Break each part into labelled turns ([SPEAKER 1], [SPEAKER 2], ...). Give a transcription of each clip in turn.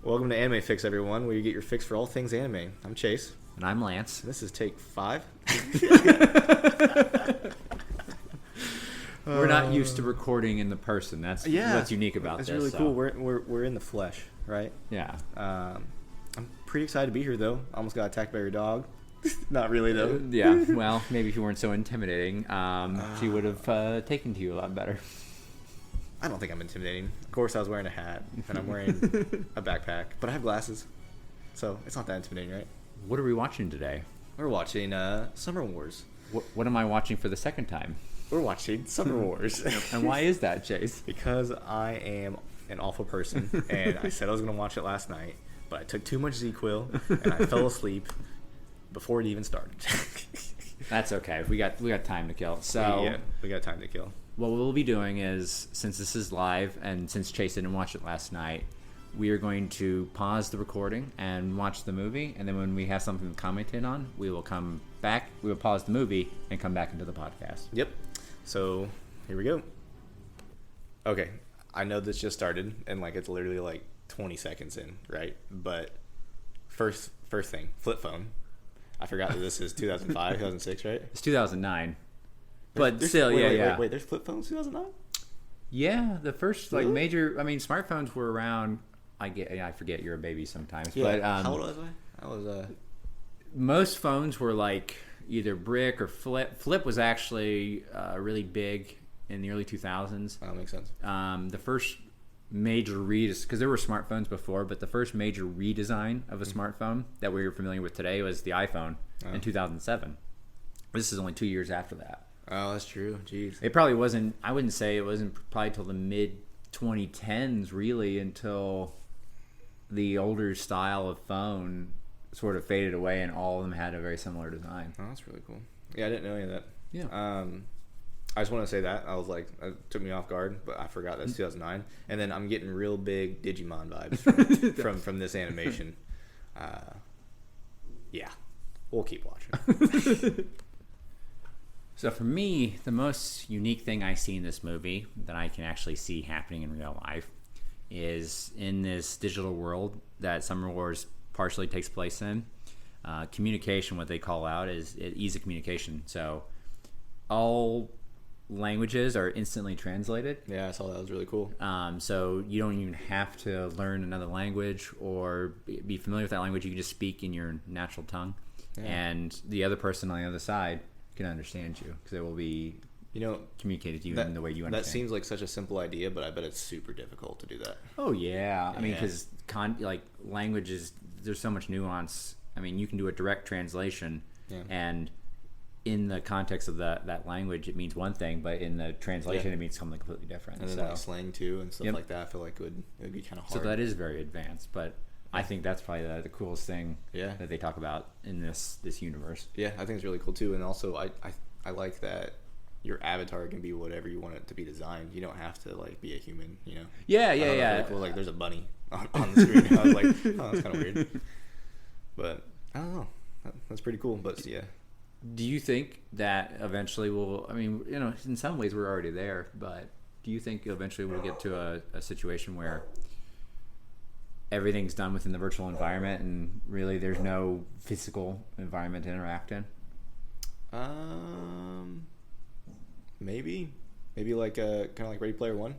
[SPEAKER 1] Welcome to Anime Fix, everyone, where you get your fix for all things anime. I'm Chase.
[SPEAKER 2] And I'm Lance.
[SPEAKER 1] This is take 5.
[SPEAKER 2] We're not used to recording in the person. That's what's unique about this.
[SPEAKER 1] That's really cool. We're in the flesh, right?
[SPEAKER 2] Yeah.
[SPEAKER 1] I'm pretty excited to be here, though. Almost got attacked by your dog. Not really, though.
[SPEAKER 2] Yeah. Well, maybe if you weren't so intimidating, she would have taken to you a lot better.
[SPEAKER 1] I don't think I'm intimidating. Of course, I was wearing a hat, and I'm wearing a backpack, but I have glasses, so it's not that intimidating, right?
[SPEAKER 2] What are we watching today?
[SPEAKER 1] We're watching Summer Wars.
[SPEAKER 2] What am I watching for the second time?
[SPEAKER 1] We're watching Summer Wars.
[SPEAKER 2] And why is that, Chase?
[SPEAKER 1] Because I am an awful person, and I said I was going to watch it last night, but I took too much ZQL, and I fell asleep before it even started.
[SPEAKER 2] That's okay. We got time to kill. So
[SPEAKER 1] yeah, we got time to kill.
[SPEAKER 2] What we'll be doing is, since this is live, and since Chase didn't watch it last night, we are going to pause the recording and watch the movie, and then when we have something to comment in on, we will come back, we will pause the movie, and come back into the podcast.
[SPEAKER 1] Yep. So, here we go. Okay, I know this just started, and it's literally 20 seconds in, right? But first thing, flip phone. I forgot that this is 2005, 2006, right?
[SPEAKER 2] It's 2009.
[SPEAKER 1] Wait,
[SPEAKER 2] There's,
[SPEAKER 1] there's flip phones 2009?
[SPEAKER 2] Yeah, the first
[SPEAKER 1] Really?
[SPEAKER 2] major. I mean, smartphones were around. I forget you're a baby sometimes.
[SPEAKER 1] Yeah.
[SPEAKER 2] But
[SPEAKER 1] how old was I? I was
[SPEAKER 2] most phones were either brick or flip. Flip was actually really big in the early 2000s.
[SPEAKER 1] That makes sense.
[SPEAKER 2] The first major because there were smartphones before, but the first major redesign of a smartphone that we're familiar with today was the iPhone in 2007. This is only 2 years after that.
[SPEAKER 1] Oh, that's true. Jeez.
[SPEAKER 2] It probably wasn't. I wouldn't say it wasn't probably till the mid 2010s, really, until the older style of phone sort of faded away, and all of them had a very similar design.
[SPEAKER 1] Oh, that's really cool. Yeah, I didn't know any of that.
[SPEAKER 2] Yeah.
[SPEAKER 1] I just want to say that I was it took me off guard, but I forgot that's 2009. And then I'm getting real big Digimon vibes from this animation. Yeah, we'll keep watching.
[SPEAKER 2] So for me, the most unique thing I see in this movie that I can actually see happening in real life is in this digital world that Summer Wars partially takes place in. Communication, what they call out, is ease of communication. So all languages are instantly translated.
[SPEAKER 1] Yeah, I saw that. It was really cool.
[SPEAKER 2] So you don't even have to learn another language or be familiar with that language. You can just speak in your natural tongue. Yeah. And the other person on the other side can understand you because it will be communicated to you in the way you understand.
[SPEAKER 1] That seems like such a simple idea, but I bet it's super difficult to do that.
[SPEAKER 2] Oh yeah, I mean, because languages, there's so much nuance. I mean, you can do a direct translation, and in the context of that language, it means one thing, but in the translation, it means something completely different.
[SPEAKER 1] And then slang too and stuff like that. I feel like it would be kind of hard.
[SPEAKER 2] So that is very advanced, but I think that's probably the coolest thing that they talk about in this universe. Yeah, I think it's really cool too, and also I like that your avatar can be whatever you want it to be designed. You don't have to be a human, Yeah.
[SPEAKER 1] Really cool. There's a bunny on the screen. I was like, oh, that's kind of weird. But I don't know. That's pretty cool. But yeah.
[SPEAKER 2] Do you think that eventually in some ways we're already there, but do you think eventually we'll get to a situation where everything's done within the virtual environment and really there's no physical environment to interact in?
[SPEAKER 1] Maybe kind of like Ready Player One,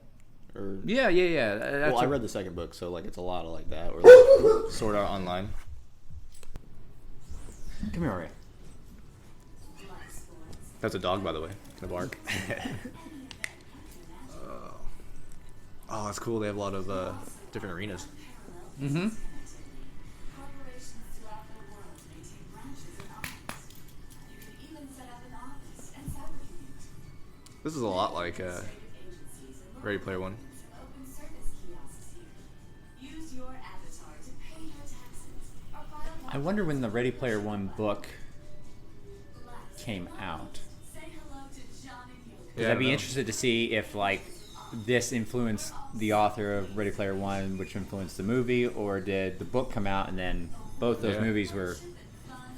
[SPEAKER 1] or
[SPEAKER 2] yeah.
[SPEAKER 1] Well, I read the second book, so it's a lot of that, or Sword Art Online.
[SPEAKER 2] Come here, Aria.
[SPEAKER 1] That's a dog, by the way. The bark. Oh, that's cool. They have a lot of different arenas.
[SPEAKER 2] Mm-hmm.
[SPEAKER 1] This is a lot like Ready Player One.
[SPEAKER 2] I wonder when the Ready Player One book came out. I'd be interested to see if this influenced the author of Ready Player One, which influenced the movie, or did the book come out and then both those movies were...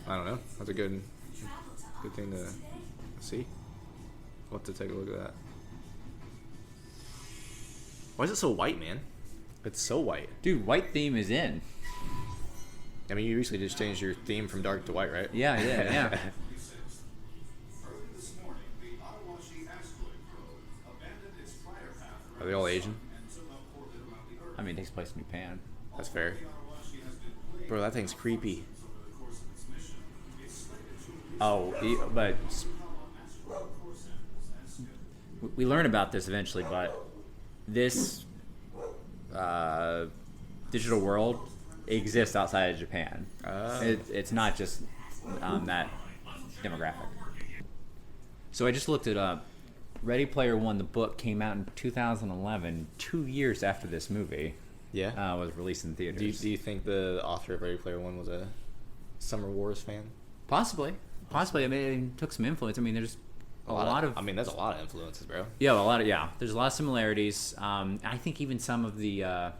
[SPEAKER 1] I don't know. That's a good thing to see. We'll have to take a look at that. Why is it so white, man? It's so white.
[SPEAKER 2] Dude, white theme is in.
[SPEAKER 1] I mean, you recently just changed your theme from dark to white, right?
[SPEAKER 2] Yeah, yeah.
[SPEAKER 1] Are they all Asian?
[SPEAKER 2] I mean, it takes place in Japan.
[SPEAKER 1] That's fair. Bro, that thing's creepy.
[SPEAKER 2] Oh, but we learn about this eventually, but this digital world exists outside of Japan. It's not just that demographic. So I just looked it up. Ready Player One, the book, came out in 2011, 2 years after this movie was released in theaters.
[SPEAKER 1] Do you think the author of Ready Player One was a Summer Wars fan?
[SPEAKER 2] Possibly. I mean, it took some influence. I mean, there's a lot of...
[SPEAKER 1] I mean, there's a lot of influences, bro.
[SPEAKER 2] Yeah, there's a lot of similarities. I think even some of the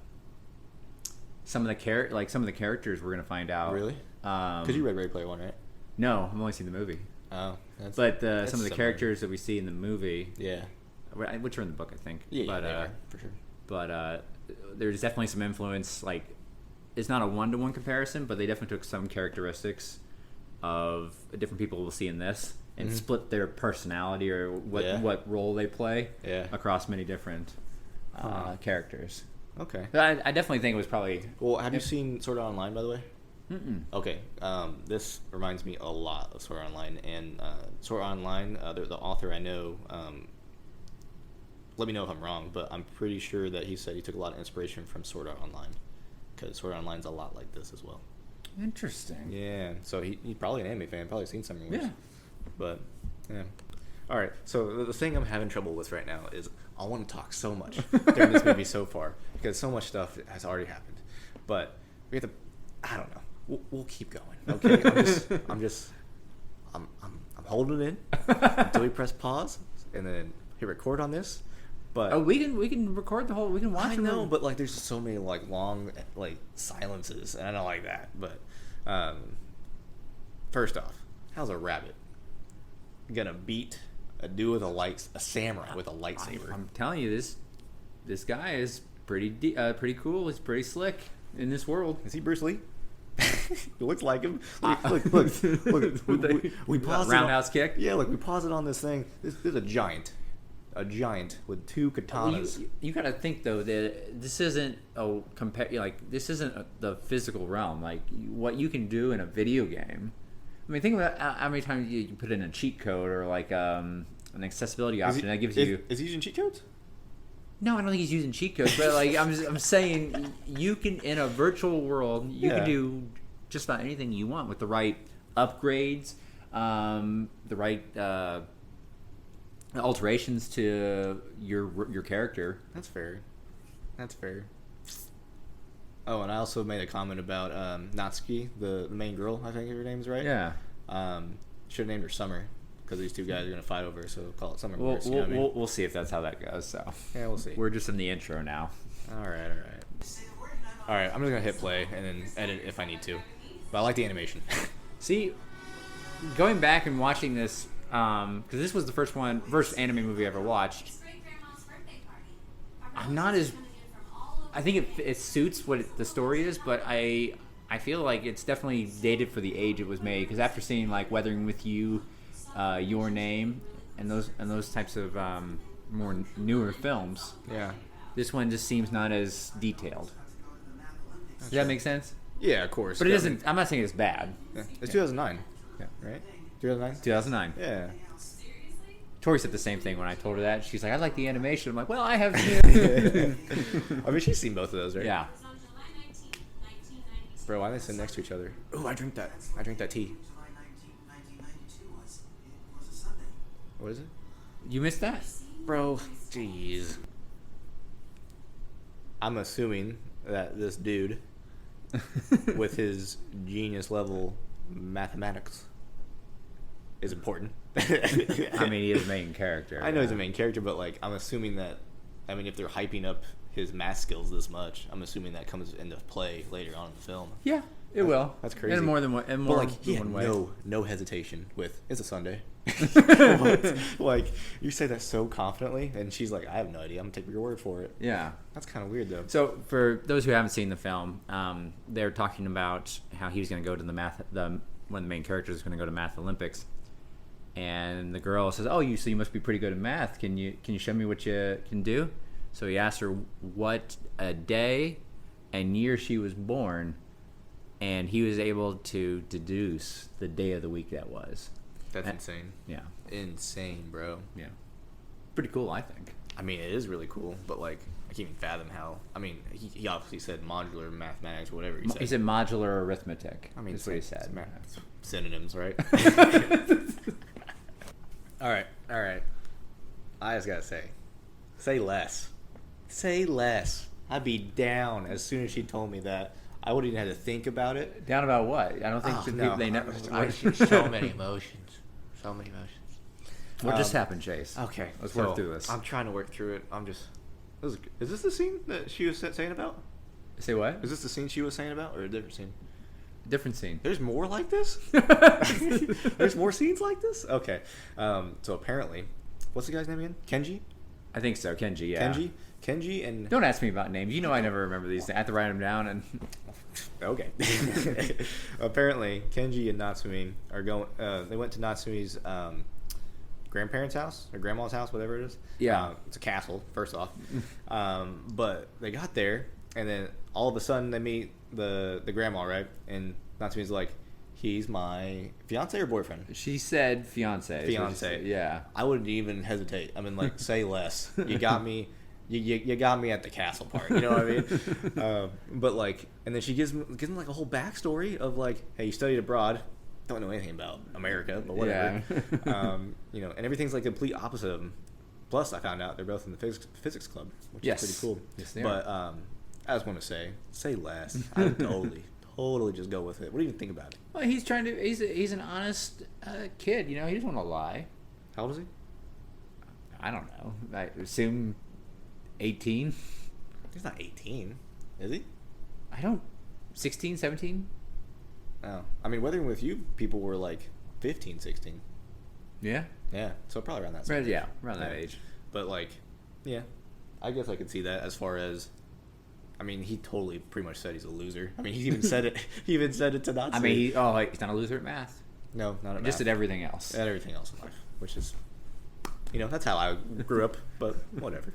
[SPEAKER 2] characters we're gonna find out.
[SPEAKER 1] Really? Because you read Ready Player One, right?
[SPEAKER 2] No, I've only seen the movie.
[SPEAKER 1] Oh,
[SPEAKER 2] but some of the characters that we see in the movie, which are in the book, I think.
[SPEAKER 1] Yeah, they are, for sure.
[SPEAKER 2] But there's definitely some influence. Like, it's not a one-to-one comparison, but they definitely took some characteristics of different people we'll see in this and split their personality or what role they play across many different characters.
[SPEAKER 1] Okay.
[SPEAKER 2] But I definitely think it was probably...
[SPEAKER 1] Well, have you seen Sword Art Online, by the way?
[SPEAKER 2] Mm-mm.
[SPEAKER 1] Okay. This reminds me a lot of Sword Art Online. And Sword Art Online, the author I know, let me know if I'm wrong, but I'm pretty sure that he said he took a lot of inspiration from Sword Art Online. Because Sword Art Online's a lot like this as well.
[SPEAKER 2] Interesting.
[SPEAKER 1] Yeah. So he's probably an anime fan. Probably seen some movies.
[SPEAKER 2] Yeah.
[SPEAKER 1] But, yeah. All right. So the thing I'm having trouble with right now is I want to talk so much during this movie so far because so much stuff has already happened. But we have to... I don't know. We'll keep going. Okay. I'm holding it in until we press pause and then hit record on this. But
[SPEAKER 2] we can record the whole. We can watch.
[SPEAKER 1] I know, but like, there's just so many like long like silences, and I don't like that. But first off, how's a rabbit gonna beat a dude with a samurai with a lightsaber?
[SPEAKER 2] I'm telling you, this guy is pretty cool. He's pretty slick in this world.
[SPEAKER 1] Is he Bruce Lee? He looks like him. Look. We pause
[SPEAKER 2] roundhouse kick.
[SPEAKER 1] Yeah, look, we pause it on this thing. This is a giant with two katanas.
[SPEAKER 2] You gotta think though that this isn't this isn't the physical realm. Like what you can do in a video game. I mean, think about how many times you put in a cheat code or like an accessibility option that gives you.
[SPEAKER 1] Is he using cheat codes?
[SPEAKER 2] No, I don't think he's using cheat codes, but like I'm saying, you can in a virtual world, you can do just about anything you want with the right upgrades, the right alterations to your character.
[SPEAKER 1] That's fair. Oh, and I also made a comment about Natsuki, the main girl. I think her name's right.
[SPEAKER 2] Yeah.
[SPEAKER 1] Should have named her Summer. Because these two guys are going to fight over her, so call it Summer Wars.
[SPEAKER 2] We'll see if that's how that goes. So
[SPEAKER 1] yeah, we'll see.
[SPEAKER 2] We're just in the intro now.
[SPEAKER 1] All right. I'm just going to hit play and then edit if I need to. But I like the animation.
[SPEAKER 2] See, going back and watching this, because this was the first anime movie I ever watched. I'm not as... I think it suits what the story is, but I feel like it's definitely dated for the age it was made. Because after seeing like Weathering with You, Your Name, and those types of more newer films, this one just seems not as detailed. Does that make sense?
[SPEAKER 1] Yeah, of course.
[SPEAKER 2] But it doesn't. I'm not saying it's bad.
[SPEAKER 1] Yeah. It's 2009. Yeah, right. 2009.
[SPEAKER 2] 2009.
[SPEAKER 1] Yeah.
[SPEAKER 2] Tori said the same thing when I told her that. She's like, "I like the animation." I'm like, "Well, I have."
[SPEAKER 1] I mean, she's seen both of those, right?
[SPEAKER 2] Yeah.
[SPEAKER 1] Bro, why are they sitting next to each other? Oh, I drink that tea. What is it?
[SPEAKER 2] You missed that?
[SPEAKER 1] Bro, jeez. I'm assuming that this dude, with his genius level mathematics, is important.
[SPEAKER 2] I mean, he is the main character.
[SPEAKER 1] I know he's the main character, but like, I'm assuming that, I mean, if they're hyping up his math skills this much, I'm assuming that comes into play later on in the film.
[SPEAKER 2] Yeah. It will.
[SPEAKER 1] That's crazy.
[SPEAKER 2] And more than one. And
[SPEAKER 1] But
[SPEAKER 2] more
[SPEAKER 1] like he
[SPEAKER 2] than
[SPEAKER 1] had
[SPEAKER 2] one way.
[SPEAKER 1] no hesitation with it's a Sunday. What? Like you say that so confidently, and she's like, I have no idea. I'm gonna take your word for it.
[SPEAKER 2] Yeah.
[SPEAKER 1] That's kind of weird though.
[SPEAKER 2] So for those who haven't seen the film, they're talking about how he was going to go to one of the main characters is going to go to Math Olympics, and the girl says, "Oh, you must be pretty good at math. Can you show me what you can do?" So he asked her what a day and year she was born, and he was able to deduce the day of the week that was.
[SPEAKER 1] That's insane.
[SPEAKER 2] Yeah.
[SPEAKER 1] Insane, bro.
[SPEAKER 2] Yeah. Pretty cool, I think.
[SPEAKER 1] I mean, it is really cool, but like, I can't even fathom how. I mean, he obviously said modular mathematics, or whatever he said.
[SPEAKER 2] He said modular arithmetic.
[SPEAKER 1] I mean,
[SPEAKER 2] that's what he said.
[SPEAKER 1] Synonyms, right? All right. I just gotta say less. Say less. I'd be down as soon as she told me that. I wouldn't even have to think about it.
[SPEAKER 2] Down about what? I don't think people, they know.
[SPEAKER 1] So many emotions. So many emotions.
[SPEAKER 2] What just happened, Chase?
[SPEAKER 1] Okay,
[SPEAKER 2] Let's work through this.
[SPEAKER 1] I'm trying to work through it. Is this the scene that she was saying about?
[SPEAKER 2] Say what?
[SPEAKER 1] Is this the scene she was saying about, or a different scene?
[SPEAKER 2] Different scene.
[SPEAKER 1] There's more like this? There's more scenes like this? Okay. So apparently, what's the guy's name again? Kenji?
[SPEAKER 2] I think so. Kenji, yeah.
[SPEAKER 1] Kenji and...
[SPEAKER 2] Don't ask me about names. You know I never remember these. I have to write them down. And
[SPEAKER 1] Okay. Apparently, Kenji and Natsume are going... they went to Natsume's grandparents' house, or grandma's house, whatever it is.
[SPEAKER 2] Yeah.
[SPEAKER 1] It's a castle, first off. But they got there, and then all of a sudden they meet the grandma, right? And Natsume's like, he's my fiance or boyfriend?
[SPEAKER 2] she said fiance.
[SPEAKER 1] Fiance.
[SPEAKER 2] Yeah.
[SPEAKER 1] I wouldn't even hesitate. I mean, like, say less. You got me. You got me at the castle part. You know what I mean? But like, and then she gives him like a whole backstory of like, hey, you studied abroad. Don't know anything about America, but whatever.
[SPEAKER 2] Yeah.
[SPEAKER 1] You know, and everything's like the complete opposite of them. Plus, I found out they're both in the physics club, which
[SPEAKER 2] Yes.
[SPEAKER 1] is pretty cool.
[SPEAKER 2] Yes, they
[SPEAKER 1] but I just want to say less. I would totally just go with it. What do you even think about it?
[SPEAKER 2] Well, he's trying to. He's an honest kid. You know, he doesn't want to lie.
[SPEAKER 1] How old is he?
[SPEAKER 2] I don't know. I assume 18.
[SPEAKER 1] He's not 18, is he?
[SPEAKER 2] I don't. 16, 17?
[SPEAKER 1] Oh, I mean, Weathering with You, people were like 15, 16.
[SPEAKER 2] Yeah.
[SPEAKER 1] Yeah, so probably around that.
[SPEAKER 2] Right, yeah, around that age.
[SPEAKER 1] But like, yeah, I guess I could see that. As far as, I mean, he totally pretty much said he's a loser. I mean, he even said it. He even said it to Natsu.
[SPEAKER 2] I mean, he's not a loser at math.
[SPEAKER 1] No, not at
[SPEAKER 2] Just
[SPEAKER 1] math.
[SPEAKER 2] at everything else.
[SPEAKER 1] At everything else in life, which is, you know, that's how I grew up. But whatever.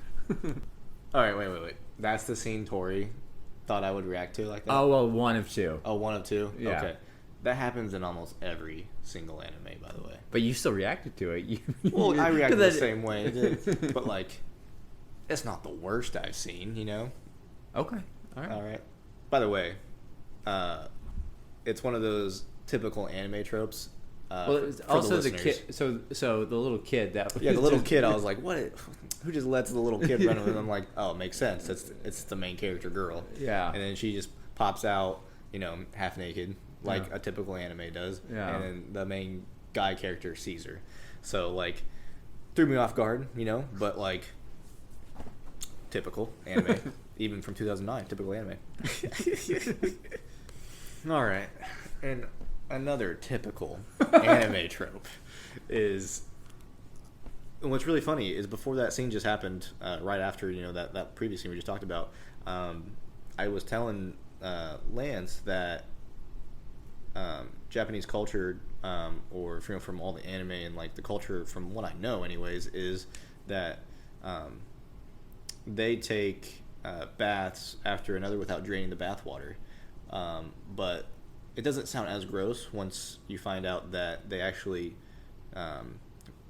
[SPEAKER 1] All right, wait. That's the scene Tori thought I would react to like that.
[SPEAKER 2] Oh well, one of two.
[SPEAKER 1] Oh, one of two.
[SPEAKER 2] Yeah.
[SPEAKER 1] Okay, that happens in almost every single anime, by the way.
[SPEAKER 2] But you still reacted to it.
[SPEAKER 1] Well, I reacted the same way, but like, it's not the worst I've seen, you know.
[SPEAKER 2] Okay. All
[SPEAKER 1] right. By the way, it's one of those typical anime tropes.
[SPEAKER 2] Well, it was also the kid. So the little kid that.
[SPEAKER 1] Yeah, the little kid. I was like, what? Who just lets the little kid run? And I'm like, oh, it makes sense. It's the main character girl.
[SPEAKER 2] Yeah.
[SPEAKER 1] And then she just pops out, you know, half naked, like a typical anime does.
[SPEAKER 2] Yeah.
[SPEAKER 1] And then the main guy character sees her. So like, threw me off guard, you know. But like, typical anime, even from 2009, typical anime. All right, and another typical anime trope is. And what's really funny is before that scene just happened, right after, you know, that previous scene we just talked about, I was telling Lance that Japanese culture, or you know, from all the anime and like the culture from what I know, anyways, is that they take baths after another without draining the bath water, but it doesn't sound as gross once you find out that they actually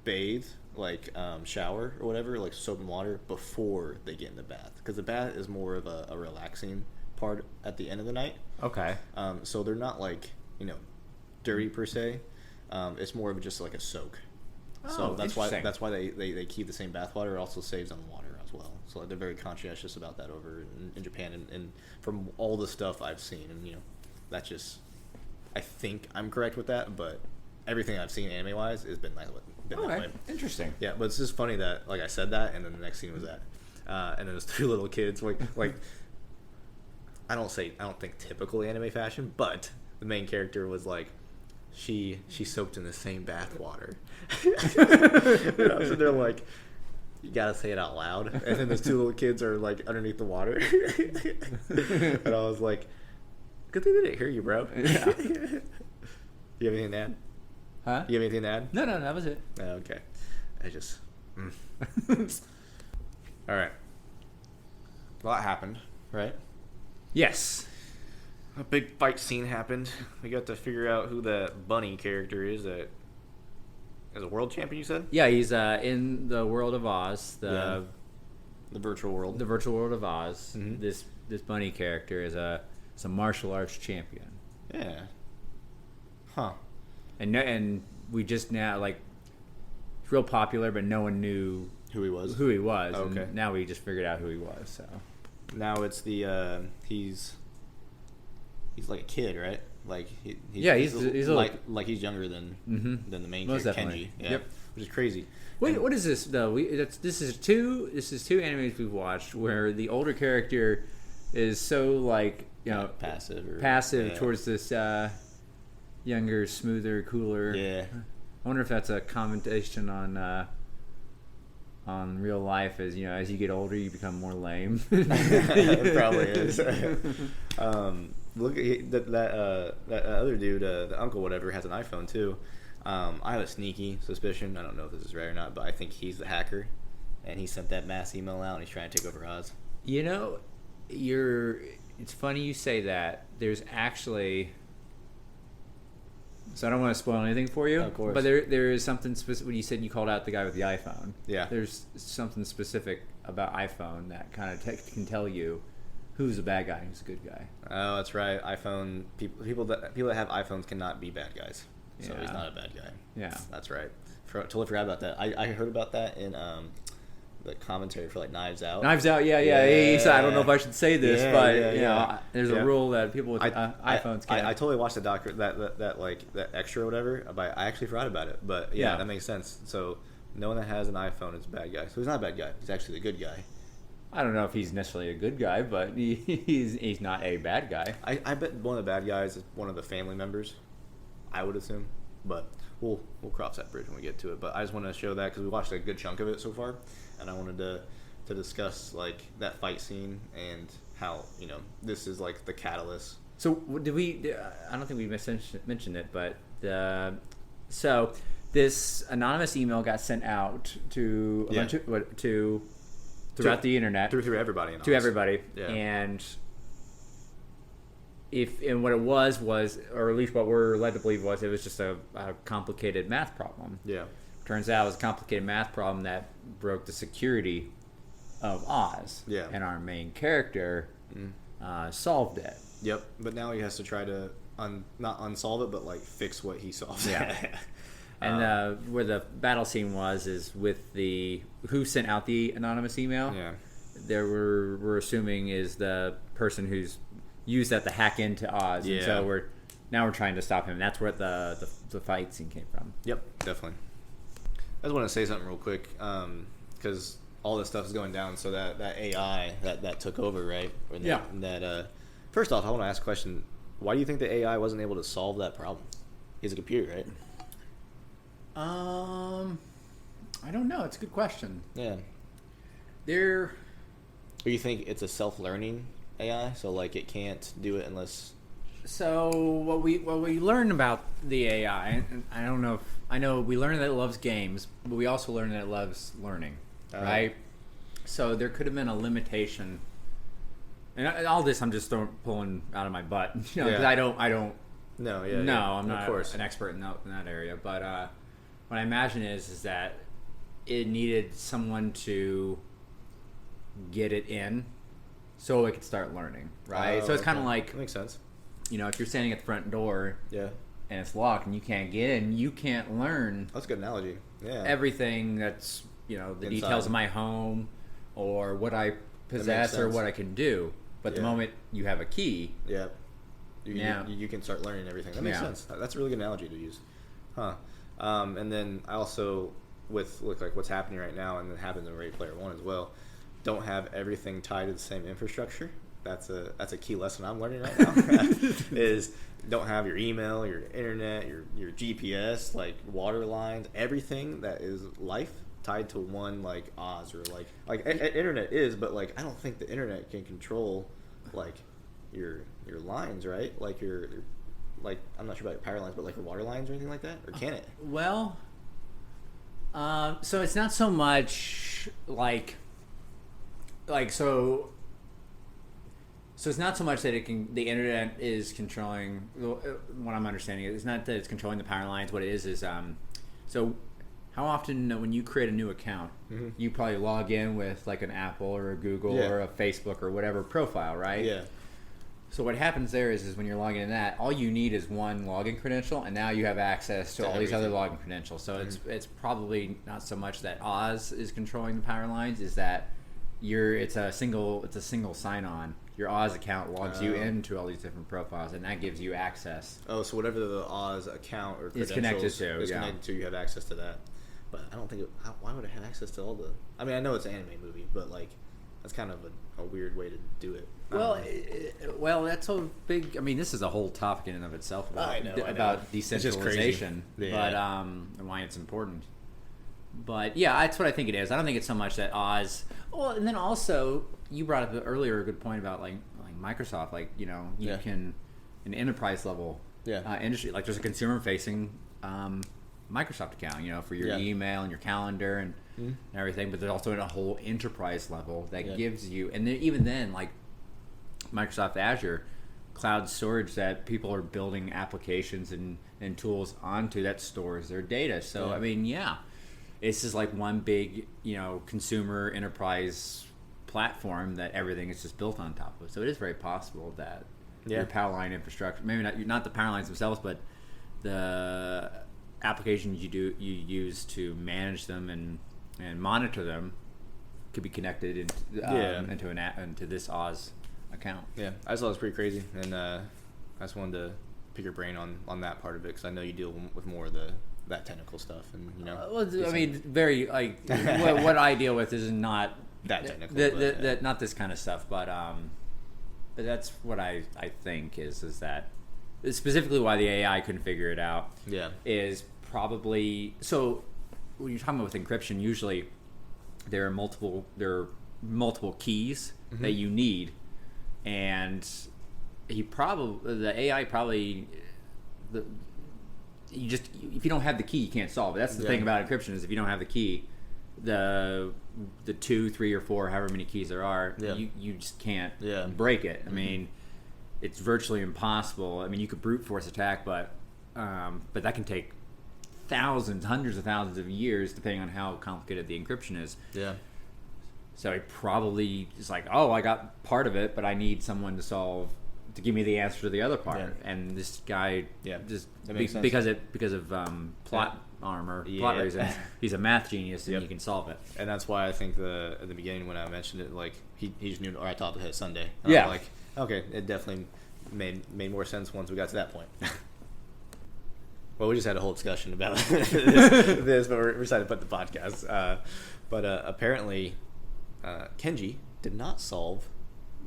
[SPEAKER 1] bathe, like shower or whatever, like soap and water, before they get in the bath, because the bath is more of a relaxing part at the end of the night.
[SPEAKER 2] Okay.
[SPEAKER 1] So they're not like, you know, dirty per se. It's more of just like a soak. So that's why they keep the same bath water. It also saves on water as well. So like, they're very conscientious about that over in Japan, and from all the stuff I've seen, and you know, that's just, I think I'm correct with that, but everything I've seen anime wise has been that way.
[SPEAKER 2] Interesting.
[SPEAKER 1] Yeah, but it's just funny that like I said that, and then the next scene was that, and then those three little kids like I don't think typical anime fashion, but the main character was like, she soaked in the same bath water. So they're like, you gotta say it out loud, and then those two little kids are like underneath the water, and I was like, good thing they didn't hear you, bro.
[SPEAKER 2] Yeah.
[SPEAKER 1] You have anything to add?
[SPEAKER 2] Huh?
[SPEAKER 1] You have anything to add?
[SPEAKER 2] No, that was it.
[SPEAKER 1] Oh, okay. I just. All right. A lot happened, right?
[SPEAKER 2] Yes.
[SPEAKER 1] A big fight scene happened. We got to figure out who the bunny character is that is a world champion. You said?
[SPEAKER 2] Yeah, he's in the world of Oz,
[SPEAKER 1] the virtual world.
[SPEAKER 2] the virtual world of Oz.
[SPEAKER 1] Mhm.
[SPEAKER 2] This bunny character is a martial arts champion.
[SPEAKER 1] Yeah. Huh.
[SPEAKER 2] And we just now like it's real popular, but no one knew
[SPEAKER 1] Who he was?
[SPEAKER 2] who he was.
[SPEAKER 1] Oh, okay.
[SPEAKER 2] And now we just figured out who he was. So
[SPEAKER 1] Now it's the he's like a kid, right? Like
[SPEAKER 2] Yeah, he's
[SPEAKER 1] like he's younger than the main
[SPEAKER 2] Most
[SPEAKER 1] character,
[SPEAKER 2] definitely.
[SPEAKER 1] Kenji. Yeah.
[SPEAKER 2] Yep.
[SPEAKER 1] Which is crazy.
[SPEAKER 2] what is this though? This is two animes we've watched where the older character is so like
[SPEAKER 1] Passive yeah.
[SPEAKER 2] towards this younger, smoother, cooler.
[SPEAKER 1] Yeah.
[SPEAKER 2] I wonder if that's a commentation on real life. As you know, as you get older, you become more lame.
[SPEAKER 1] It probably is. Look at that other dude, the uncle, whatever, has an iPhone too. I have a sneaky suspicion. I don't know if this is right or not, but I think he's the hacker, and he sent that mass email out, and he's trying to take over Oz.
[SPEAKER 2] You know, it's funny you say that. There's actually, so I don't want to spoil anything for you.
[SPEAKER 1] Of course.
[SPEAKER 2] But there is something specific. When you said you called out the guy with the iPhone,
[SPEAKER 1] Yeah.
[SPEAKER 2] there's something specific about iPhone that kind of can tell you who's a bad guy and who's a good guy.
[SPEAKER 1] Oh, that's right. iPhone people that have iPhones cannot be bad guys. So he's
[SPEAKER 2] Yeah.
[SPEAKER 1] not a bad guy.
[SPEAKER 2] Yeah.
[SPEAKER 1] That's right. Totally forgot about that. I heard about that in the commentary for like Knives Out.
[SPEAKER 2] Knives Out, yeah. So I don't know if I should say this,
[SPEAKER 1] Yeah,
[SPEAKER 2] but
[SPEAKER 1] yeah,
[SPEAKER 2] you
[SPEAKER 1] yeah.
[SPEAKER 2] know, there's a rule that people with iPhones can't.
[SPEAKER 1] I totally watched the that extra or whatever, but I actually forgot about it. But yeah, that makes sense. So no one that has an iPhone is a bad guy. So he's not a bad guy. He's actually the good guy.
[SPEAKER 2] I don't know if he's necessarily a good guy, but he's not a bad guy.
[SPEAKER 1] I bet one of the bad guys is one of the family members. I would assume, but we'll cross that bridge when we get to it. But I just want to show that because we watched a good chunk of it so far, and I wanted to discuss like that fight scene and how this is like the catalyst.
[SPEAKER 2] So did we? I don't think we mentioned it, but so this anonymous email got sent out to a bunch of, throughout the internet
[SPEAKER 1] through everybody
[SPEAKER 2] to everybody,
[SPEAKER 1] yeah.
[SPEAKER 2] And what it was, or at least what we're led to believe was, it was just a complicated math problem.
[SPEAKER 1] Yeah.
[SPEAKER 2] Turns out it was a complicated math problem that broke the security of Oz.
[SPEAKER 1] Yeah.
[SPEAKER 2] And our main character solved it.
[SPEAKER 1] Yep. But now he has to try to not unsolve it, but like fix what he solved.
[SPEAKER 2] Yeah. And where the battle scene is with the who sent out the anonymous email.
[SPEAKER 1] Yeah.
[SPEAKER 2] We're assuming is the person who's used that to hack into Oz.
[SPEAKER 1] Yeah.
[SPEAKER 2] And so we're trying to stop him. That's where the fight scene came from.
[SPEAKER 1] Yep, definitely. I just want to say something real quick because all this stuff is going down. So that AI that took over, right? First off, I want to ask a question. Why do you think the AI wasn't able to solve that problem? He's a computer, right?
[SPEAKER 2] I don't know. It's a good question.
[SPEAKER 1] Yeah.
[SPEAKER 2] Or
[SPEAKER 1] you think it's a self-learning AI, so like it can't do it unless.
[SPEAKER 2] So what we learn about the AI, and I know we learn that it loves games, but we also learn that it loves learning, right? So there could have been a limitation, and all this I'm just pulling out of my butt, because I don't.
[SPEAKER 1] No,
[SPEAKER 2] I'm not
[SPEAKER 1] of course.
[SPEAKER 2] an expert in that area, but what I imagine is that it needed someone to get it in so it could start learning, right? So it's kind of like,
[SPEAKER 1] that makes sense.
[SPEAKER 2] If you're standing at the front door,
[SPEAKER 1] yeah,
[SPEAKER 2] and it's locked and you can't get in, you can't learn.
[SPEAKER 1] That's a good analogy. Yeah,
[SPEAKER 2] everything that's the
[SPEAKER 1] inside.
[SPEAKER 2] details of my home or what I possess or what I can do. But the moment you have a key,
[SPEAKER 1] you can start learning everything. That makes sense. That's a really good analogy to use, huh? And then I also with like what's happening right now, and it happens in Ready Player One as well. Don't have everything tied to the same infrastructure. that's a key lesson I'm learning right now. Is don't have your email, your internet, your GPS, like water lines, everything that is life tied to one like Oz or like internet is, but like I don't think the internet can control like your lines, right? Like your like I'm not sure about your power lines, but like your water lines or anything like that, or can it?
[SPEAKER 2] Well, so it's not so much like so. So it's not so much that the internet is controlling. What I'm understanding is not that it's controlling the power lines. What it is so how often when you create a new account, you probably log in with like an Apple or a Google or a Facebook or whatever profile, right?
[SPEAKER 1] Yeah.
[SPEAKER 2] So what happens there is when you're logging in that, all you need is one login credential, and now you have access to all these other login credentials. So it's probably not so much that Oz is controlling the power lines, is that it's a single sign-on. Your Oz account logs you into all these different profiles, and that gives you access.
[SPEAKER 1] Oh, so whatever the Oz account or credentials
[SPEAKER 2] is connected to,
[SPEAKER 1] you have access to that. But I don't think why would it have access to all the? I mean, I know it's an anime movie, but like that's kind of a weird way to do it.
[SPEAKER 2] Well, that's a big. I mean, this is a whole topic in and of itself about decentralization, but and why it's important. But yeah, that's what I think it is. I don't think it's so much that Oz. Well, and then also you brought up earlier a good point about like Microsoft. Like you can an enterprise level industry. Like there's a consumer facing Microsoft account, for your email and your calendar and everything. But there's also a whole enterprise level that gives you, and then, even then, like Microsoft Azure cloud storage that people are building applications and tools onto that stores their data. So I mean, it's just like one big, consumer enterprise platform that everything is just built on top of. So it is very possible that your power line infrastructure, maybe not the power lines themselves, but the applications you use to manage them and monitor them could be connected into this Oz account.
[SPEAKER 1] Yeah, I just thought it was pretty crazy, and I just wanted to pick your brain on that part of it because I know you deal with more of that technical stuff, and
[SPEAKER 2] I mean, very like what I deal with is not
[SPEAKER 1] that technical,
[SPEAKER 2] not this kind of stuff, but that's what I think is that specifically why the AI couldn't figure it out. Is probably so when you're talking about with encryption, usually there are multiple keys that you need, and the AI probably if you don't have the key, you can't solve it. That's the thing about encryption is if you don't have the key, the 2, 3, or 4, however many keys there are, you just can't break it. I mean, it's virtually impossible. I mean, you could brute force attack, but that can take hundreds of thousands of years, depending on how complicated the encryption is. So he probably is like, oh, I got part of it, but I need someone to give me the answer to the other part. And this guy, just because of plot plot reasons, he's a math genius and he can solve it.
[SPEAKER 1] And that's why I think at the beginning when I mentioned it, like he just knew, or I thought it hit Sunday. Like, okay, it definitely made more sense once we got to that point. Well, we just had a whole discussion about this, but we're decided to put the podcast. But apparently, Kenji did not solve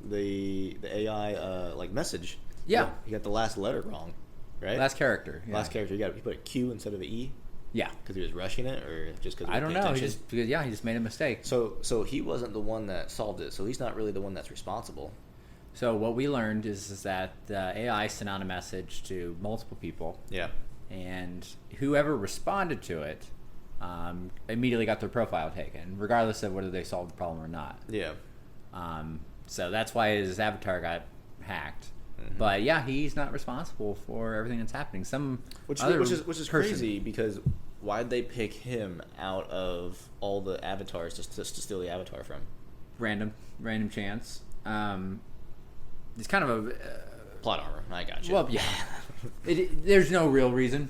[SPEAKER 1] the AI like message. He got the last letter wrong, right?
[SPEAKER 2] Last character.
[SPEAKER 1] Last character. He put a Q instead of an E.
[SPEAKER 2] Yeah,
[SPEAKER 1] because he was rushing it, or just because
[SPEAKER 2] I don't know. He just made a mistake.
[SPEAKER 1] So he wasn't the one that solved it. So he's not really the one that's responsible.
[SPEAKER 2] So what we learned is that the AI sent out a message to multiple people. And whoever responded to it immediately got their profile taken, regardless of whether they solved the problem or not. So that's why his avatar got hacked. But he's not responsible for everything that's happening. Which is
[SPEAKER 1] crazy, because why'd they pick him out of all the avatars just to steal the avatar from?
[SPEAKER 2] Random chance. It's kind of a
[SPEAKER 1] plot armor. I got you.
[SPEAKER 2] Well, there's no real reason.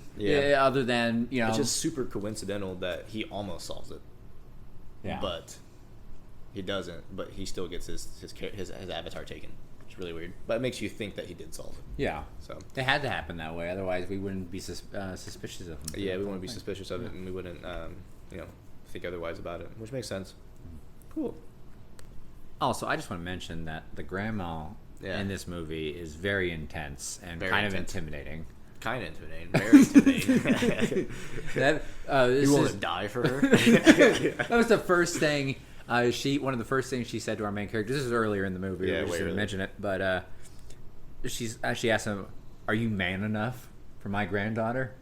[SPEAKER 2] Other than
[SPEAKER 1] it's just super coincidental that he almost solves it. But he doesn't. But he still gets his avatar taken. It's really weird, but it makes you think that he did solve it. So
[SPEAKER 2] it had to happen that way. Otherwise, we wouldn't be suspicious of him.
[SPEAKER 1] We wouldn't be suspicious of it, and we wouldn't, think otherwise about it, which makes sense. Cool.
[SPEAKER 2] Also, I just want to mention that the grandma in this movie is very intense and kind of intimidating.
[SPEAKER 1] Kind of intimidating. Very intimidating.
[SPEAKER 2] You
[SPEAKER 1] want to die for her?
[SPEAKER 2] That was the first thing. One of the first things she said to our main character. This is earlier in the movie.
[SPEAKER 1] Yeah,
[SPEAKER 2] we just didn't mention it, but she asked him, "Are you man enough for my granddaughter?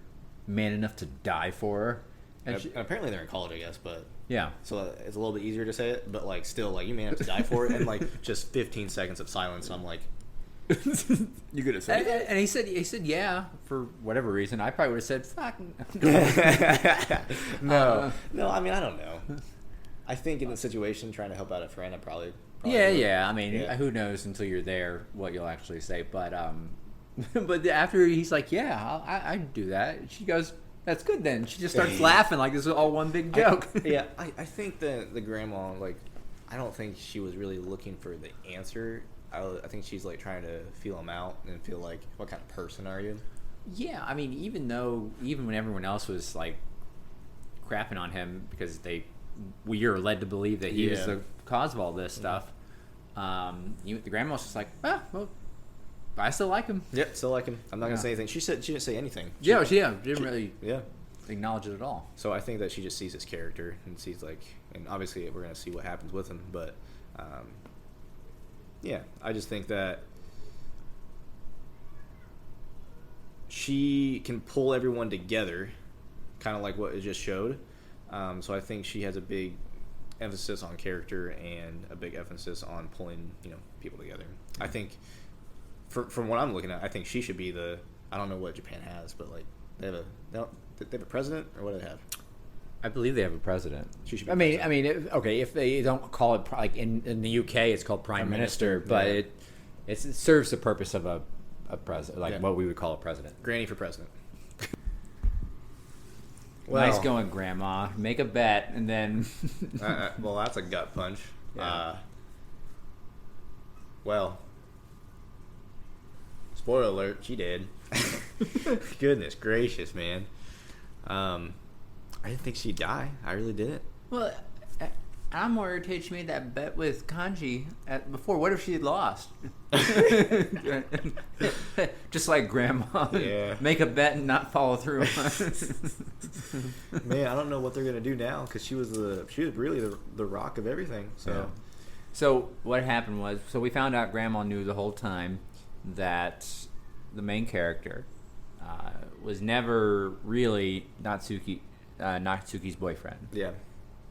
[SPEAKER 2] Man enough to die for her?"
[SPEAKER 1] And apparently they're in college, I guess, but
[SPEAKER 2] yeah,
[SPEAKER 1] so it's a little bit easier to say it, but like still, like you may have to die for it, and like just 15 seconds of silence. I'm like, you gonna say that?
[SPEAKER 2] And he said yeah, for whatever reason. I probably would have said fuck.
[SPEAKER 1] No. I mean, I don't know. I think in the situation, trying to help out a friend, I probably
[SPEAKER 2] yeah. I mean, who knows until you're there what you'll actually say. But but after he's like, yeah, I'd do that. She goes, that's good then. She just starts laughing like this is all one big joke.
[SPEAKER 1] I think the grandma, like, I don't think she was really looking for the answer. I think she's like trying to feel him out and feel like, what kind of person are you?
[SPEAKER 2] Yeah, I mean, even when everyone else was like crapping on him because we are led to believe that he was the cause of all this stuff. The grandma was just like, well, I still like him.
[SPEAKER 1] Yep, still like him. I'm not gonna say anything. She didn't say anything.
[SPEAKER 2] She didn't really acknowledge it at all.
[SPEAKER 1] So I think that she just sees his character and sees like, and obviously we're gonna see what happens with him, but I just think that she can pull everyone together, kind of like what it just showed. So I think she has a big emphasis on character and a big emphasis on pulling, people together. I think, from what I'm looking at, I think she should be I don't know what Japan has, but like they have a president, or what do they have?
[SPEAKER 2] I believe they have a president.
[SPEAKER 1] She should be
[SPEAKER 2] if they don't call it like in the UK, it's called Prime Minister, but it serves the purpose of a president, like what we would call a president.
[SPEAKER 1] Granny for president.
[SPEAKER 2] Well, nice going, Grandma. Make a bet, and then...
[SPEAKER 1] well, that's a gut punch.
[SPEAKER 2] Yeah.
[SPEAKER 1] Well, spoiler alert, she did. Goodness gracious, man. I didn't think she'd die. I really didn't.
[SPEAKER 2] Well, I'm more irritated she made that bet with Kanji before. What if she had lost? Just like Grandma.
[SPEAKER 1] Yeah.
[SPEAKER 2] Make a bet and not follow through.
[SPEAKER 1] Man, I don't know what they're gonna do now, because she was really the rock of everything.
[SPEAKER 2] So what happened was, we found out Grandma knew the whole time that the main character was never really Natsuki's boyfriend.
[SPEAKER 1] Yeah.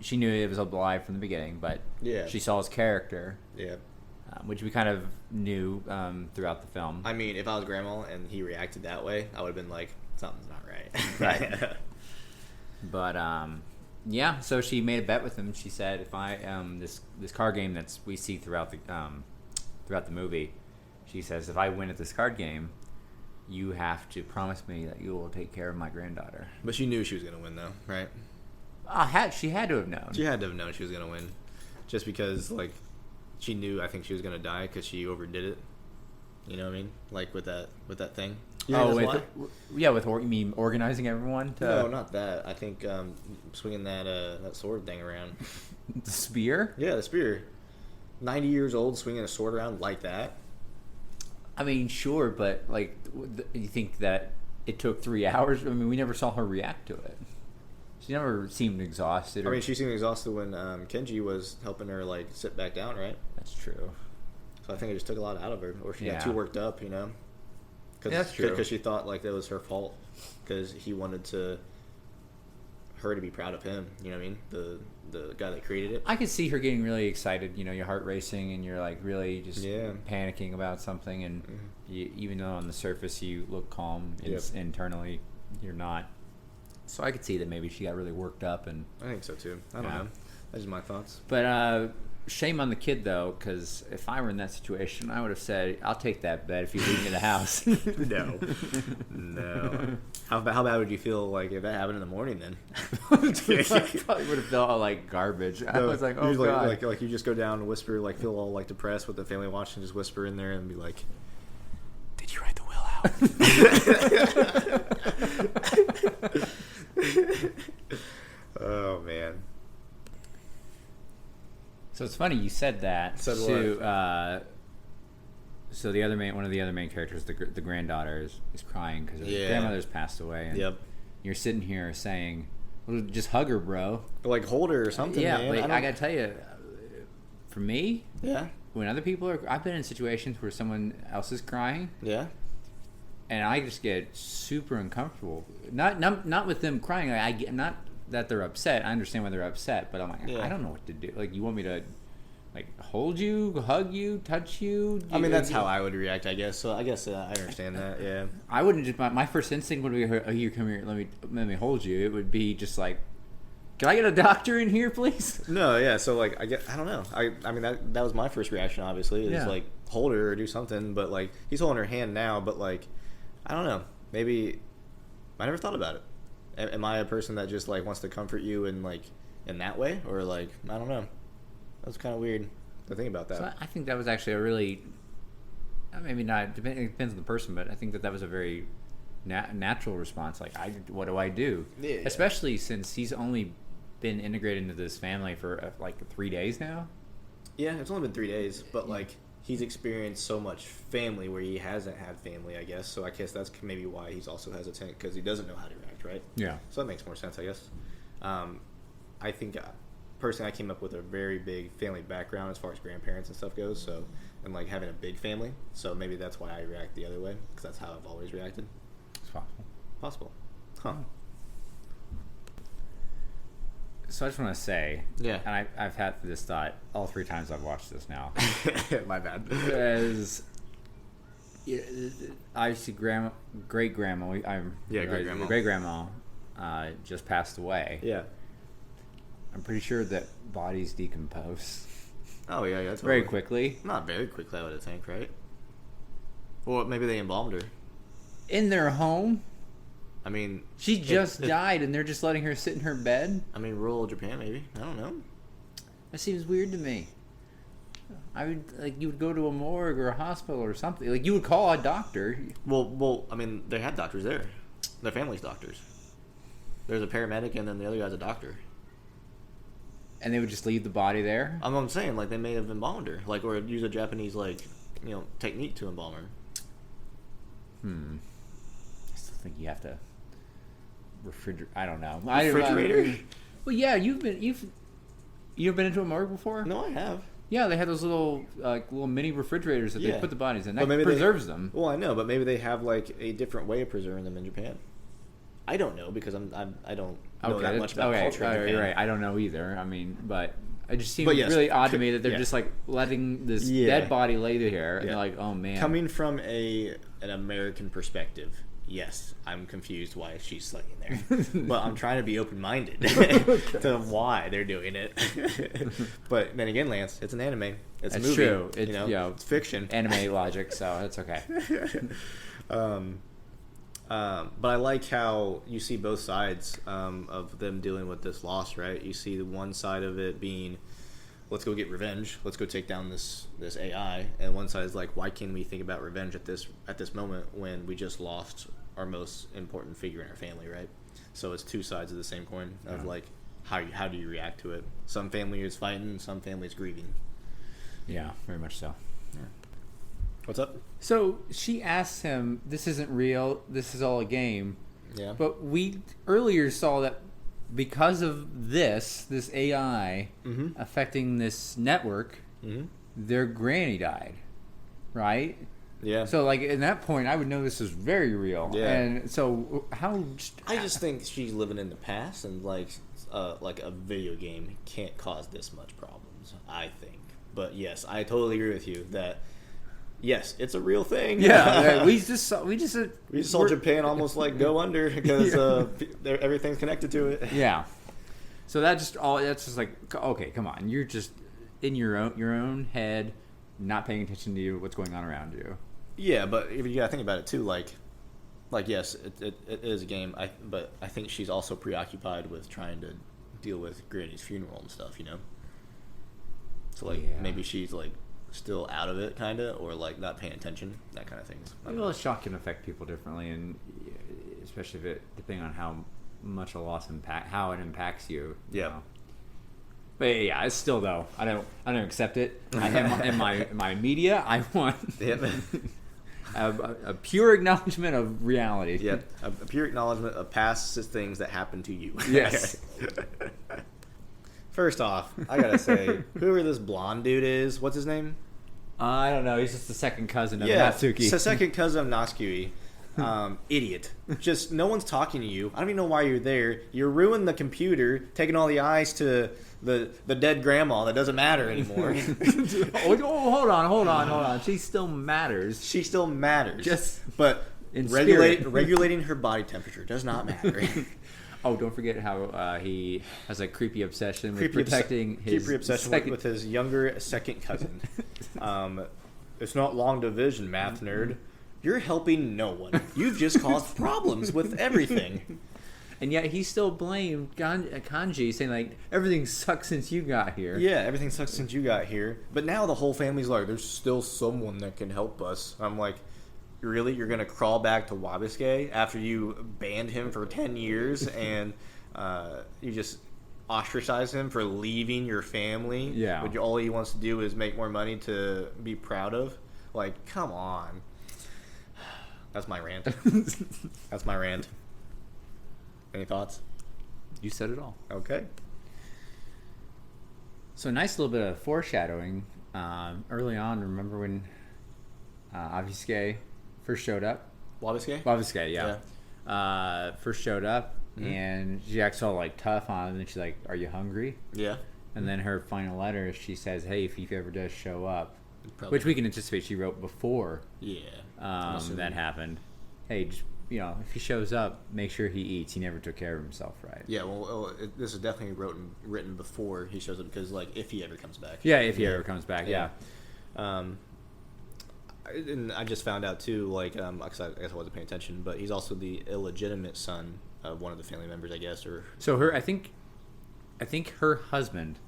[SPEAKER 2] She knew it was a lie from the beginning, but she saw his character.
[SPEAKER 1] Yeah.
[SPEAKER 2] Which we kind of knew throughout the film.
[SPEAKER 1] I mean, if I was Grandma and he reacted that way, I would have been like, something's not right.
[SPEAKER 2] Right. But so she made a bet with him. She said, if I this card game we see throughout the movie, she says, if I win at this card game, you have to promise me that you will take care of my granddaughter.
[SPEAKER 1] But she knew she was going to win, though, right?
[SPEAKER 2] She had to have known.
[SPEAKER 1] She had to have known she was going to win, just because like she knew. I think she was going to die because she overdid it. You know what I mean? Like with that thing.
[SPEAKER 2] You mean organizing everyone?
[SPEAKER 1] No, not that. I think swinging that sword thing around.
[SPEAKER 2] The spear?
[SPEAKER 1] Yeah, the spear. 90 years old, swinging a sword around like that.
[SPEAKER 2] I mean, sure, but like, you think that it took 3 hours? I mean, we never saw her react to it. She never seemed exhausted.
[SPEAKER 1] I mean, she seemed exhausted when Kenji was helping her like sit back down, right?
[SPEAKER 2] That's true.
[SPEAKER 1] So I think it just took a lot out of her, or she got too worked up,
[SPEAKER 2] That's true.
[SPEAKER 1] Because she thought like that was her fault, because he wanted her to be proud of him. You know what I mean? The guy that created it.
[SPEAKER 2] I could see her getting really excited. Your heart racing, and you're like really just panicking about something, and even though on the surface you look calm, internally you're not. So I could see that maybe she got really worked up, and
[SPEAKER 1] I think so too. I don't know. That's just my thoughts.
[SPEAKER 2] But shame on the kid though, because if I were in that situation, I would have said, "I'll take that bet if you leave me the house."
[SPEAKER 1] No. How bad would you feel like if that happened in the morning? Then
[SPEAKER 2] I probably would have felt like garbage. I was like, "Oh god!"
[SPEAKER 1] Like you just go down and whisper, like feel all like depressed with the family watching, just whisper in there and be like, "Did you write the will out?" Oh man.
[SPEAKER 2] So it's funny you said that.
[SPEAKER 1] Said
[SPEAKER 2] what? So one of the other main characters, the granddaughter, is crying because her grandmother's passed away. And
[SPEAKER 1] Yep.
[SPEAKER 2] You're sitting here saying, well, just hug her, bro.
[SPEAKER 1] Like hold her or something.
[SPEAKER 2] Yeah,
[SPEAKER 1] man.
[SPEAKER 2] but I gotta tell you, for me,
[SPEAKER 1] Yeah.
[SPEAKER 2] when other people are, I've been in situations where someone else is crying.
[SPEAKER 1] Yeah.
[SPEAKER 2] And I just get super uncomfortable. Not with them crying. Like, I get not that they're upset. I understand why they're upset, but I'm like, I don't know what to do. Like, you want me to, like, hold you, hug you, touch you?
[SPEAKER 1] I mean, that's how I would react, I guess. So I guess I understand that. Yeah.
[SPEAKER 2] I wouldn't just. My first instinct would be, oh, you come here, let me hold you. It would be just like, can I get a doctor in here, please?
[SPEAKER 1] No, yeah. So like, I don't know. I mean that was my first reaction. Obviously, is like hold her or do something. But like, he's holding her hand now. But like, I don't know. Maybe I never thought about it. Am I a person that just like wants to comfort you in like in that way, or like I don't know? That's kind of weird to think about that.
[SPEAKER 2] So I think that was actually a really, maybe not. It depends on the person, but I think that was a very natural response. Like, what do I do?
[SPEAKER 1] Yeah.
[SPEAKER 2] Especially since he's only been integrated into this family for like 3 days now.
[SPEAKER 1] Yeah, it's only been 3 days, but like he's experienced so much family where he hasn't had family, I guess. So I guess that's maybe why he's also hesitant, because he doesn't know how to react, right?
[SPEAKER 2] Yeah.
[SPEAKER 1] So that makes more sense, I guess. I think personally, I came up with a very big family background as far as grandparents and stuff goes. So, and like having a big family. So maybe that's why I react the other way, because that's how I've always reacted.
[SPEAKER 2] It's possible.
[SPEAKER 1] Possible. Huh.
[SPEAKER 2] So I just want to say,
[SPEAKER 1] Yeah.
[SPEAKER 2] and I've had this thought all 3 times I've watched this now.
[SPEAKER 1] My bad.
[SPEAKER 2] As obviously great grandma, great grandma just passed away.
[SPEAKER 1] Yeah.
[SPEAKER 2] I'm pretty sure that bodies decompose.
[SPEAKER 1] Oh yeah, totally.
[SPEAKER 2] Very quickly.
[SPEAKER 1] Not very quickly, I would think, right? Or maybe they embalmed her.
[SPEAKER 2] In their home.
[SPEAKER 1] I mean,
[SPEAKER 2] she just died, and they're just letting her sit in her bed.
[SPEAKER 1] I mean, rural Japan, maybe. I don't know.
[SPEAKER 2] That seems weird to me. I would you would go to a morgue or a hospital or something. Like, you would call a doctor.
[SPEAKER 1] Well, I mean, they had doctors there. Their family's doctors. There's a paramedic, and then the other guy's a doctor.
[SPEAKER 2] And they would just leave the body there?
[SPEAKER 1] I'm saying, like, they may have embalmed her, like, or use a Japanese, like, technique to embalm her.
[SPEAKER 2] I still think you have to refrigerate. I don't know.
[SPEAKER 1] Refrigerator?
[SPEAKER 2] Well, yeah, you've been into a morgue before?
[SPEAKER 1] No, I have.
[SPEAKER 2] Yeah, they have those little mini refrigerators that they put the bodies in. That
[SPEAKER 1] maybe
[SPEAKER 2] preserves them.
[SPEAKER 1] Well, I know, but maybe they have like a different way of preserving them in Japan. I don't know, because I don't know that much about culture in Japan.
[SPEAKER 2] You're right. I don't know either. I mean, but it just seems
[SPEAKER 1] yes,
[SPEAKER 2] really odd to me that they're just like letting this dead body lay there, and they're like, oh man.
[SPEAKER 1] Coming from an American perspective, yes, I'm confused why she's laying there, but I'm trying to be open-minded to why they're doing it. But then again, Lance, it's an anime. It's a movie.
[SPEAKER 2] True.
[SPEAKER 1] It's fiction.
[SPEAKER 2] Anime logic, so that's okay.
[SPEAKER 1] But I like how you see both sides of them dealing with this loss, right? You see the one side of it being, let's go get revenge, let's go take down this AI, and one side is like, why can't we think about revenge at this moment when we just lost our most important figure in our family, right? So it's two sides of the same coin of like, how do you react to it? Some family is fighting, some family is grieving.
[SPEAKER 2] Yeah, very much so.
[SPEAKER 1] Yeah. What's up?
[SPEAKER 2] So she asks him, this isn't real, this is all a game.
[SPEAKER 1] Yeah.
[SPEAKER 2] But we earlier saw that because of this AI affecting this network, their granny died, right?
[SPEAKER 1] Yeah.
[SPEAKER 2] So, like, at that point, I would know this is very real.
[SPEAKER 1] Yeah.
[SPEAKER 2] And so,
[SPEAKER 1] I just think she's living in the past, and like a video game can't cause this much problems, I think. But yes, I totally agree with you that yes, it's a real thing.
[SPEAKER 2] Yeah, we just
[SPEAKER 1] saw Japan almost like go under because everything's connected to it.
[SPEAKER 2] Yeah. So that's just like, okay, come on, you're just in your own head, not paying attention to what's going on around you.
[SPEAKER 1] Yeah, but if you gotta think about it too, like yes, it is a game. But I think she's also preoccupied with trying to deal with Granny's funeral and stuff, So maybe she's like still out of it, kind of, or like not paying attention, that kind of things.
[SPEAKER 2] Well, shock can affect people differently, and especially depending on how much a loss how it impacts you.
[SPEAKER 1] Yeah.
[SPEAKER 2] But yeah, it's still though. I don't accept it. In my media, I want a pure acknowledgement of reality.
[SPEAKER 1] Yeah, a pure acknowledgement of past things that happened to you.
[SPEAKER 2] Yes.
[SPEAKER 1] First off, I gotta say, whoever this blonde dude is, what's his name?
[SPEAKER 2] I don't know. He's just the second cousin of
[SPEAKER 1] Yeah,
[SPEAKER 2] Natsuki.
[SPEAKER 1] it's the second cousin of Natsuki. Idiot. Just no one's talking to you. I don't even know why you're there. You ruined the computer, taking all the eyes to the dead grandma that doesn't matter anymore.
[SPEAKER 2] Hold on. She still matters.
[SPEAKER 1] She still matters. But
[SPEAKER 2] in
[SPEAKER 1] regulating her body temperature does not matter.
[SPEAKER 2] Oh, don't forget how he has a creepy obsession with protecting his
[SPEAKER 1] with his younger second cousin. It's not long division, math nerd. You're helping no one. You've just caused problems with everything.
[SPEAKER 2] And yet he still blamed Kanji, saying like everything sucks since you got here.
[SPEAKER 1] Yeah, everything sucks since you got here. But now the whole family's like, there's still someone that can help us. I'm like, really? You're gonna crawl back to Wabasuke after you banned him for 10 years and you just ostracize him for leaving your family?
[SPEAKER 2] Yeah.
[SPEAKER 1] But all he wants to do is make more money to be proud of? Like, come on. That's my rant. That's my rant. Any thoughts?
[SPEAKER 2] You said it all.
[SPEAKER 1] Okay.
[SPEAKER 2] So a nice little bit of foreshadowing. Early on, remember when Abisuke first showed up?
[SPEAKER 1] Wabasuke?
[SPEAKER 2] Wabisuke, yeah. First showed up, and she acts all like tough on him, and she's like, "Are you hungry?"
[SPEAKER 1] Yeah.
[SPEAKER 2] And then her final letter, she says, "Hey, if he ever does show up,"
[SPEAKER 1] Probably.
[SPEAKER 2] which we can anticipate she wrote before.
[SPEAKER 1] Yeah.
[SPEAKER 2] That happened. Hey, just, if he shows up, make sure he eats. He never took care of himself, right?
[SPEAKER 1] Yeah, well, this is definitely written before he shows up because, like, if he ever comes back.
[SPEAKER 2] Yeah, if he ever comes back, yeah.
[SPEAKER 1] And I just found out, too, like, I guess I wasn't paying attention, but he's also the illegitimate son of one of the family members, I guess.
[SPEAKER 2] So I think her husband...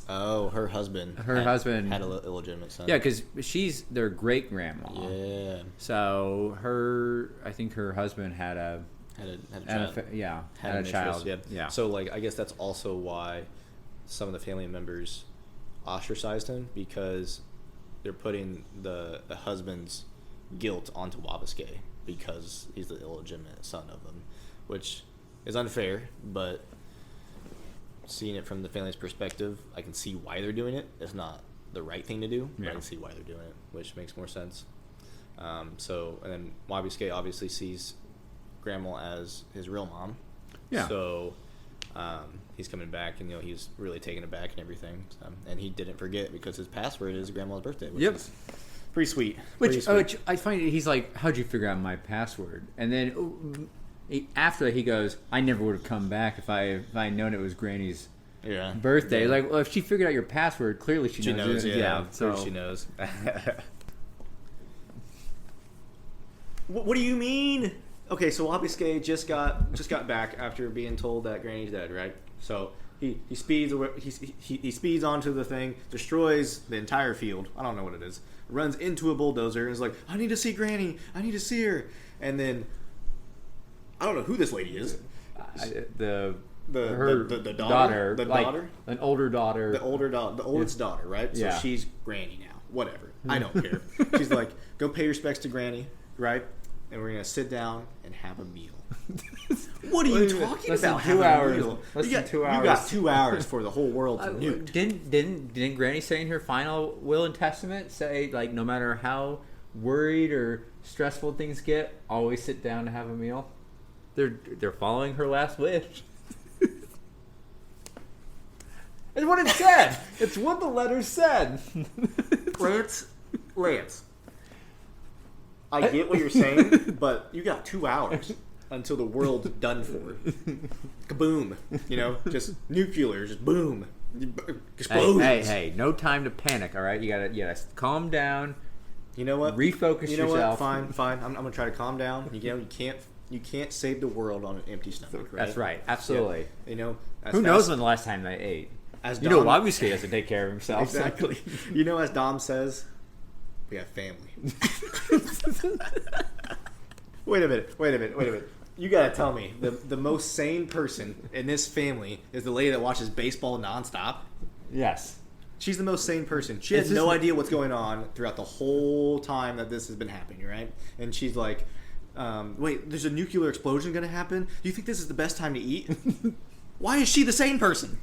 [SPEAKER 1] Oh, her husband.
[SPEAKER 2] Her husband
[SPEAKER 1] had an illegitimate son.
[SPEAKER 2] Yeah, because she's their great grandma.
[SPEAKER 1] Yeah.
[SPEAKER 2] So I think her husband had a
[SPEAKER 1] child.
[SPEAKER 2] Had a child.
[SPEAKER 1] Yeah. So like, I guess that's also why some of the family members ostracized him, because they're putting the husband's guilt onto Wabasuke because he's the illegitimate son of them, which is unfair, but seeing it from the family's perspective, I can see why they're doing it. It's not the right thing to do, but I can see why they're doing it, which makes more sense. And then Wabisuke obviously sees Grandma as his real mom. Yeah. So he's coming back, and he's really taken aback and everything. And he didn't forget because his password is Grandma's birthday, which is pretty sweet.
[SPEAKER 2] Which I find, he's like, "How'd you figure out my password?" And then after that, he goes, "I never would have come back if I had known it was Granny's birthday."
[SPEAKER 1] Yeah.
[SPEAKER 2] Like, well, if she figured out your password, clearly she knows it.
[SPEAKER 1] So she knows. What do you mean? Okay, so Wabisuke just got back after being told that Granny's dead, right? So he speeds he speeds onto the thing, destroys the entire field. I don't know what it is. Runs into a bulldozer and is like, "I need to see Granny. I need to see her." And then I don't know who this lady is.
[SPEAKER 2] The
[SPEAKER 1] daughter,
[SPEAKER 2] an older daughter,
[SPEAKER 1] the oldest daughter, right? So she's Granny now. Whatever, I don't care. She's like, "Go pay respects to Granny, right? And we're gonna sit down and have a meal." What are you talking about?
[SPEAKER 2] 2 hours.
[SPEAKER 1] You got 2 hours for the whole world to nuke.
[SPEAKER 2] Didn't Granny say in her final will and testament say, like, no matter how worried or stressful things get, always sit down to have a meal? They're following her last wish. It's what it said. It's what the letter said.
[SPEAKER 1] Lance, I get what you're saying, but you got 2 hours until the world's done for. Kaboom! Just nuclear, just boom, explosions.
[SPEAKER 2] Hey! No time to panic. All right, you gotta calm down.
[SPEAKER 1] You know what?
[SPEAKER 2] Refocus yourself.
[SPEAKER 1] What? Fine. I'm gonna try to calm down. You can't save the world on an empty stomach, right?
[SPEAKER 2] That's right. Absolutely.
[SPEAKER 1] Yeah.
[SPEAKER 2] Who knows when the last time they ate? Wabisuke doesn't take care of himself.
[SPEAKER 1] Exactly.
[SPEAKER 2] So.
[SPEAKER 1] As Dom says, we have family. Wait a minute. You gotta tell me the most sane person in this family is the lady that watches baseball nonstop.
[SPEAKER 2] Yes.
[SPEAKER 1] She's the most sane person. She has no idea what's going on throughout the whole time that this has been happening, right? And she's like, wait, there's a nuclear explosion going to happen? Do you think this is the best time to eat? Why is she the sane person?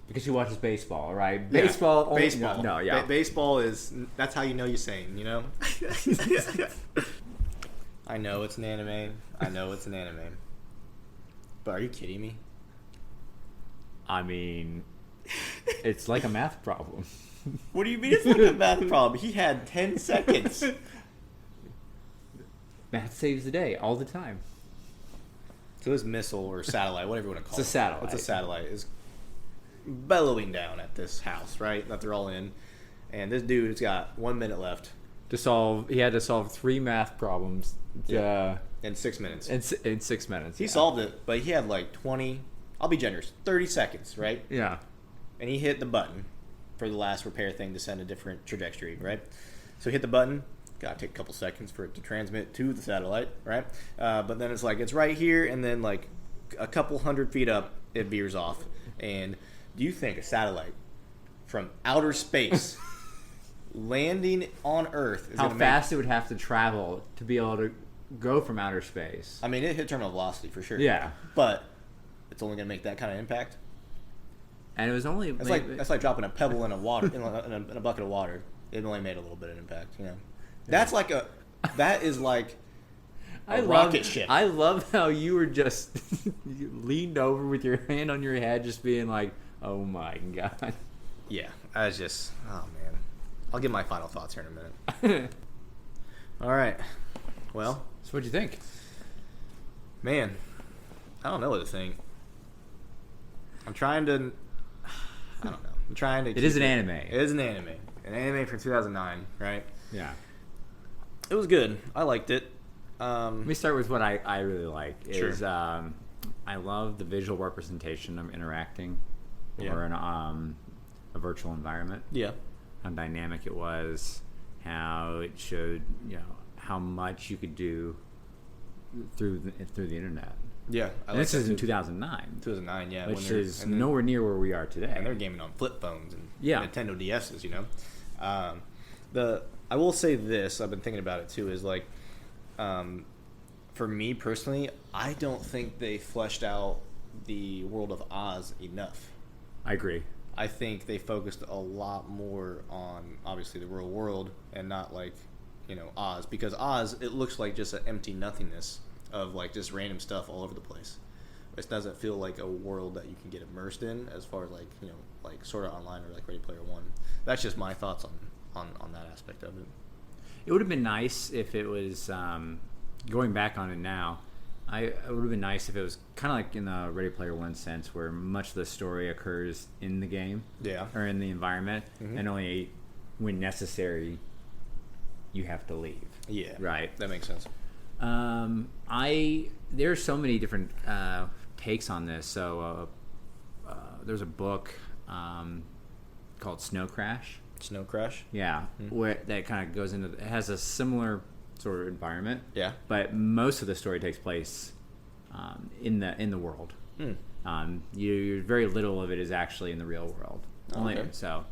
[SPEAKER 2] Because she watches baseball, right?
[SPEAKER 1] Yeah.
[SPEAKER 2] Baseball.
[SPEAKER 1] Baseball.
[SPEAKER 2] No, yeah.
[SPEAKER 1] Baseball is, that's how you know you're sane, you know? I know it's an anime. But are you kidding me?
[SPEAKER 2] I mean, it's like a math problem.
[SPEAKER 1] What do you mean it's like a math problem? He had 10 seconds.
[SPEAKER 2] Math saves the day all the time.
[SPEAKER 1] So this missile or satellite, whatever you want to call it.
[SPEAKER 2] It's a satellite.
[SPEAKER 1] It's a satellite. Is bellowing down at this house, right? That they're all in. And this dude's got 1 minute left.
[SPEAKER 2] He had to solve 3 math problems.
[SPEAKER 1] In 6 minutes.
[SPEAKER 2] In 6 minutes.
[SPEAKER 1] He solved it, but he had like 20, I'll be generous, 30 seconds, right?
[SPEAKER 2] Yeah.
[SPEAKER 1] And he hit the button for the last repair thing to send a different trajectory, right? So he hit the button. Gotta take a couple seconds for it to transmit to the satellite, right? But then it's like, it's right here, and then like a couple 100 feet up, it veers off. And do you think a satellite from outer space landing on Earth is
[SPEAKER 2] how
[SPEAKER 1] gonna
[SPEAKER 2] fast it would have to travel to be able to go from outer space?
[SPEAKER 1] I mean, it hit terminal velocity for sure.
[SPEAKER 2] Yeah.
[SPEAKER 1] But it's only going to make that kind of impact.
[SPEAKER 2] And it was only...
[SPEAKER 1] That's like dropping a pebble in a water in a bucket of water. It only made a little bit of impact, you know. That is like a rocket ship.
[SPEAKER 2] I love how you were just you leaned over with your hand on your head, just being like, "Oh my god."
[SPEAKER 1] Yeah, I was just, oh man. I'll give my final thoughts here in a minute. All right. Well,
[SPEAKER 2] so what'd you think?
[SPEAKER 1] Man, I don't know what to think. I don't know. I'm trying to.
[SPEAKER 2] It is an anime.
[SPEAKER 1] It is an anime. An anime from 2009, right?
[SPEAKER 2] Yeah.
[SPEAKER 1] It was good. I liked it.
[SPEAKER 2] Let me start with what I really like.
[SPEAKER 1] Sure.
[SPEAKER 2] I love the visual representation of interacting or in a virtual environment.
[SPEAKER 1] Yeah.
[SPEAKER 2] How dynamic it was. How it showed, how much you could do through the internet.
[SPEAKER 1] Yeah,
[SPEAKER 2] and this is in 2009.
[SPEAKER 1] 2009, yeah,
[SPEAKER 2] which is nowhere near where we are today.
[SPEAKER 1] And they're gaming on flip phones and Nintendo DSs. I will say this. I've been thinking about it too. Is like, for me personally, I don't think they fleshed out the world of Oz enough.
[SPEAKER 2] I agree.
[SPEAKER 1] I think they focused a lot more on obviously the real world and not like, Oz, because Oz, it looks like just an empty nothingness of like just random stuff all over the place. It doesn't feel like a world that you can get immersed in as far as like, like sort of online or like Ready Player One. That's just my thoughts on that aspect of it.
[SPEAKER 2] It would have been nice if it was, going back on it now, it would have been nice if it was kind of like in the Ready Player One sense where much of the story occurs in the game.
[SPEAKER 1] Yeah.
[SPEAKER 2] Or in the environment, and only when necessary you have to leave.
[SPEAKER 1] Yeah.
[SPEAKER 2] Right.
[SPEAKER 1] That makes sense.
[SPEAKER 2] There's so many different takes on this. So there's a book called Snow Crash.
[SPEAKER 1] Snow Crash?
[SPEAKER 2] Yeah, where that kind of goes into it has a similar sort of environment.
[SPEAKER 1] Yeah.
[SPEAKER 2] But most of the story takes place in the world. Very little of it is actually in the real world.
[SPEAKER 1] Okay.
[SPEAKER 2] So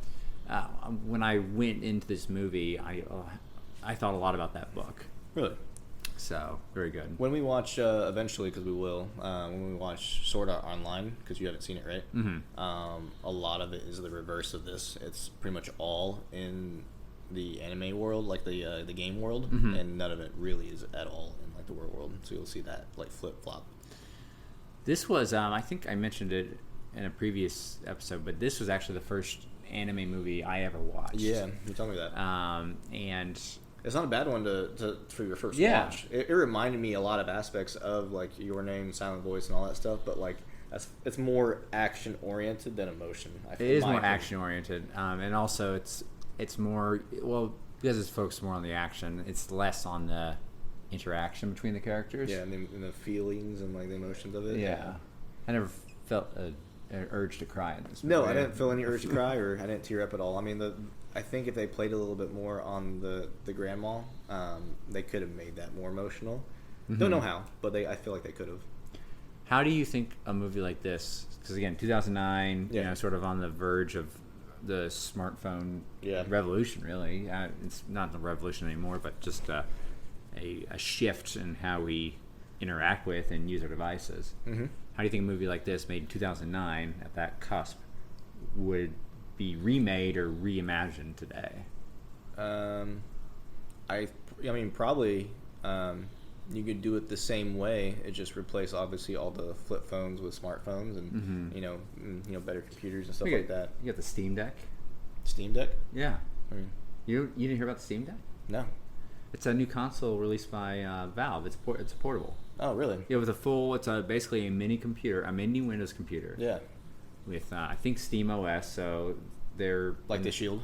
[SPEAKER 2] when I went into this movie, I thought a lot about that book.
[SPEAKER 1] Really?
[SPEAKER 2] So, very good.
[SPEAKER 1] When we watch, eventually, because we will, when we watch Sword Art Online, because you haven't seen it, right? A lot of it is the reverse of this. It's pretty much all in the anime world, like the game world, and none of it really is at all in like the real world. So you'll see that like flip-flop.
[SPEAKER 2] This was, I think I mentioned it in a previous episode, but this was actually the first anime movie I ever watched.
[SPEAKER 1] Yeah, you told me that.
[SPEAKER 2] And
[SPEAKER 1] it's not a bad one for your first watch. It reminded me a lot of aspects of like Your Name, Silent Voice, and all that stuff. But like it's more action oriented than emotion.
[SPEAKER 2] It is more action oriented, and also it's more because it's focused more on the action. It's less on the interaction between the characters.
[SPEAKER 1] Yeah, and the feelings and like the emotions of it.
[SPEAKER 2] Yeah, I never felt an urge to cry in this movie.
[SPEAKER 1] No, I didn't feel any urge to cry, or I didn't tear up at all. I mean, I think if they played a little bit more on the grandma, they could have made that more emotional. Don't know how, but I feel like they could have.
[SPEAKER 2] How do you think a movie like this? Because again, 2009,
[SPEAKER 1] Yeah.
[SPEAKER 2] sort of on the verge of the smartphone revolution. Really, it's not the revolution anymore, but just a shift in how we interact with and use our devices.
[SPEAKER 1] Mm-hmm.
[SPEAKER 2] How do you think a movie like this, made in 2009, at that cusp, would be remade or reimagined today?
[SPEAKER 1] I mean, probably you could do it the same way. It just replace obviously all the flip phones with smartphones, and better computers and stuff like that.
[SPEAKER 2] You got the Steam Deck.
[SPEAKER 1] Steam Deck?
[SPEAKER 2] Yeah.
[SPEAKER 1] I mean,
[SPEAKER 2] You didn't hear about the Steam Deck?
[SPEAKER 1] no.
[SPEAKER 2] It's a new console released by Valve. It's portable.
[SPEAKER 1] Oh, really?
[SPEAKER 2] Yeah, with it's basically a mini computer, a mini Windows computer.
[SPEAKER 1] Yeah.
[SPEAKER 2] With I think Steam OS, so they're
[SPEAKER 1] Like the Shield.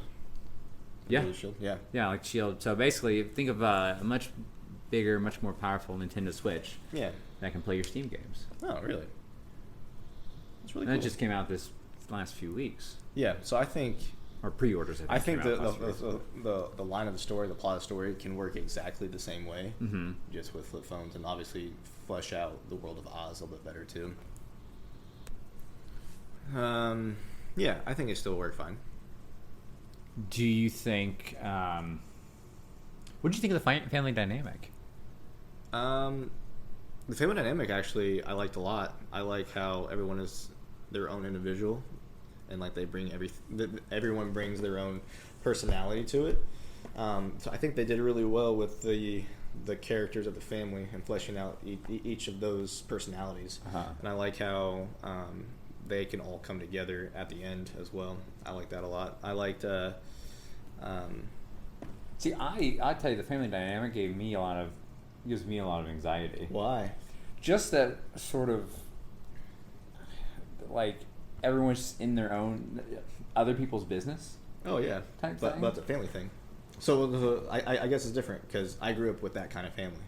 [SPEAKER 2] Yeah.
[SPEAKER 1] The Shield. Yeah.
[SPEAKER 2] Yeah, like Shield. So basically, think of a much bigger, much more powerful Nintendo Switch.
[SPEAKER 1] Yeah.
[SPEAKER 2] That can play your Steam games.
[SPEAKER 1] Oh, really? That's really
[SPEAKER 2] And
[SPEAKER 1] cool.
[SPEAKER 2] it just came out this last few weeks,
[SPEAKER 1] Yeah. So I think
[SPEAKER 2] or pre-orders.
[SPEAKER 1] I think
[SPEAKER 2] came out last week.
[SPEAKER 1] the line of the story, the plot of the story, can work exactly the same way, just with flip phones, and obviously flesh out the world of Oz a little bit better too. Yeah, I think it still worked fine.
[SPEAKER 2] Do you think? What do you think of the family dynamic?
[SPEAKER 1] The family dynamic actually I liked a lot. I like how everyone is their own individual, and like they bring everyone brings their own personality to it. So I think they did really well with the characters of the family and fleshing out each of those personalities. And I like how they can all come together at the end as well. I like that a lot. I liked.
[SPEAKER 2] See, I tell you, the family dynamic gives me a lot of anxiety.
[SPEAKER 1] Why?
[SPEAKER 2] Just that sort of like everyone's in their own other people's business.
[SPEAKER 1] Oh yeah,
[SPEAKER 2] Type
[SPEAKER 1] but
[SPEAKER 2] thing?
[SPEAKER 1] the family thing. So I guess it's different because I grew up with that kind of family.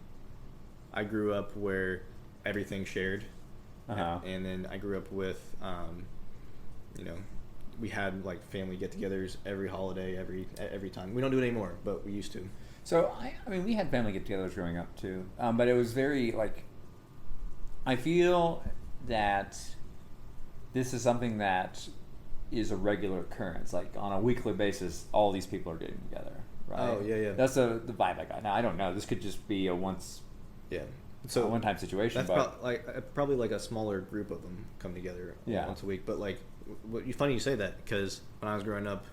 [SPEAKER 1] I grew up where everything shared, and then I grew up with, we had like family get-togethers every holiday, every time. We don't do it anymore, but we used to.
[SPEAKER 2] So I mean, we had family get-togethers growing up too, but it was very like. I feel that this is something that is a regular occurrence. Like on a weekly basis, all these people are getting together. Right?
[SPEAKER 1] Oh yeah.
[SPEAKER 2] That's the vibe I got. Now I don't know. This could just be a
[SPEAKER 1] Yeah.
[SPEAKER 2] So one-time situation.
[SPEAKER 1] That's probably like a smaller group of them come together once a week. But like, funny you say that because when I was growing up,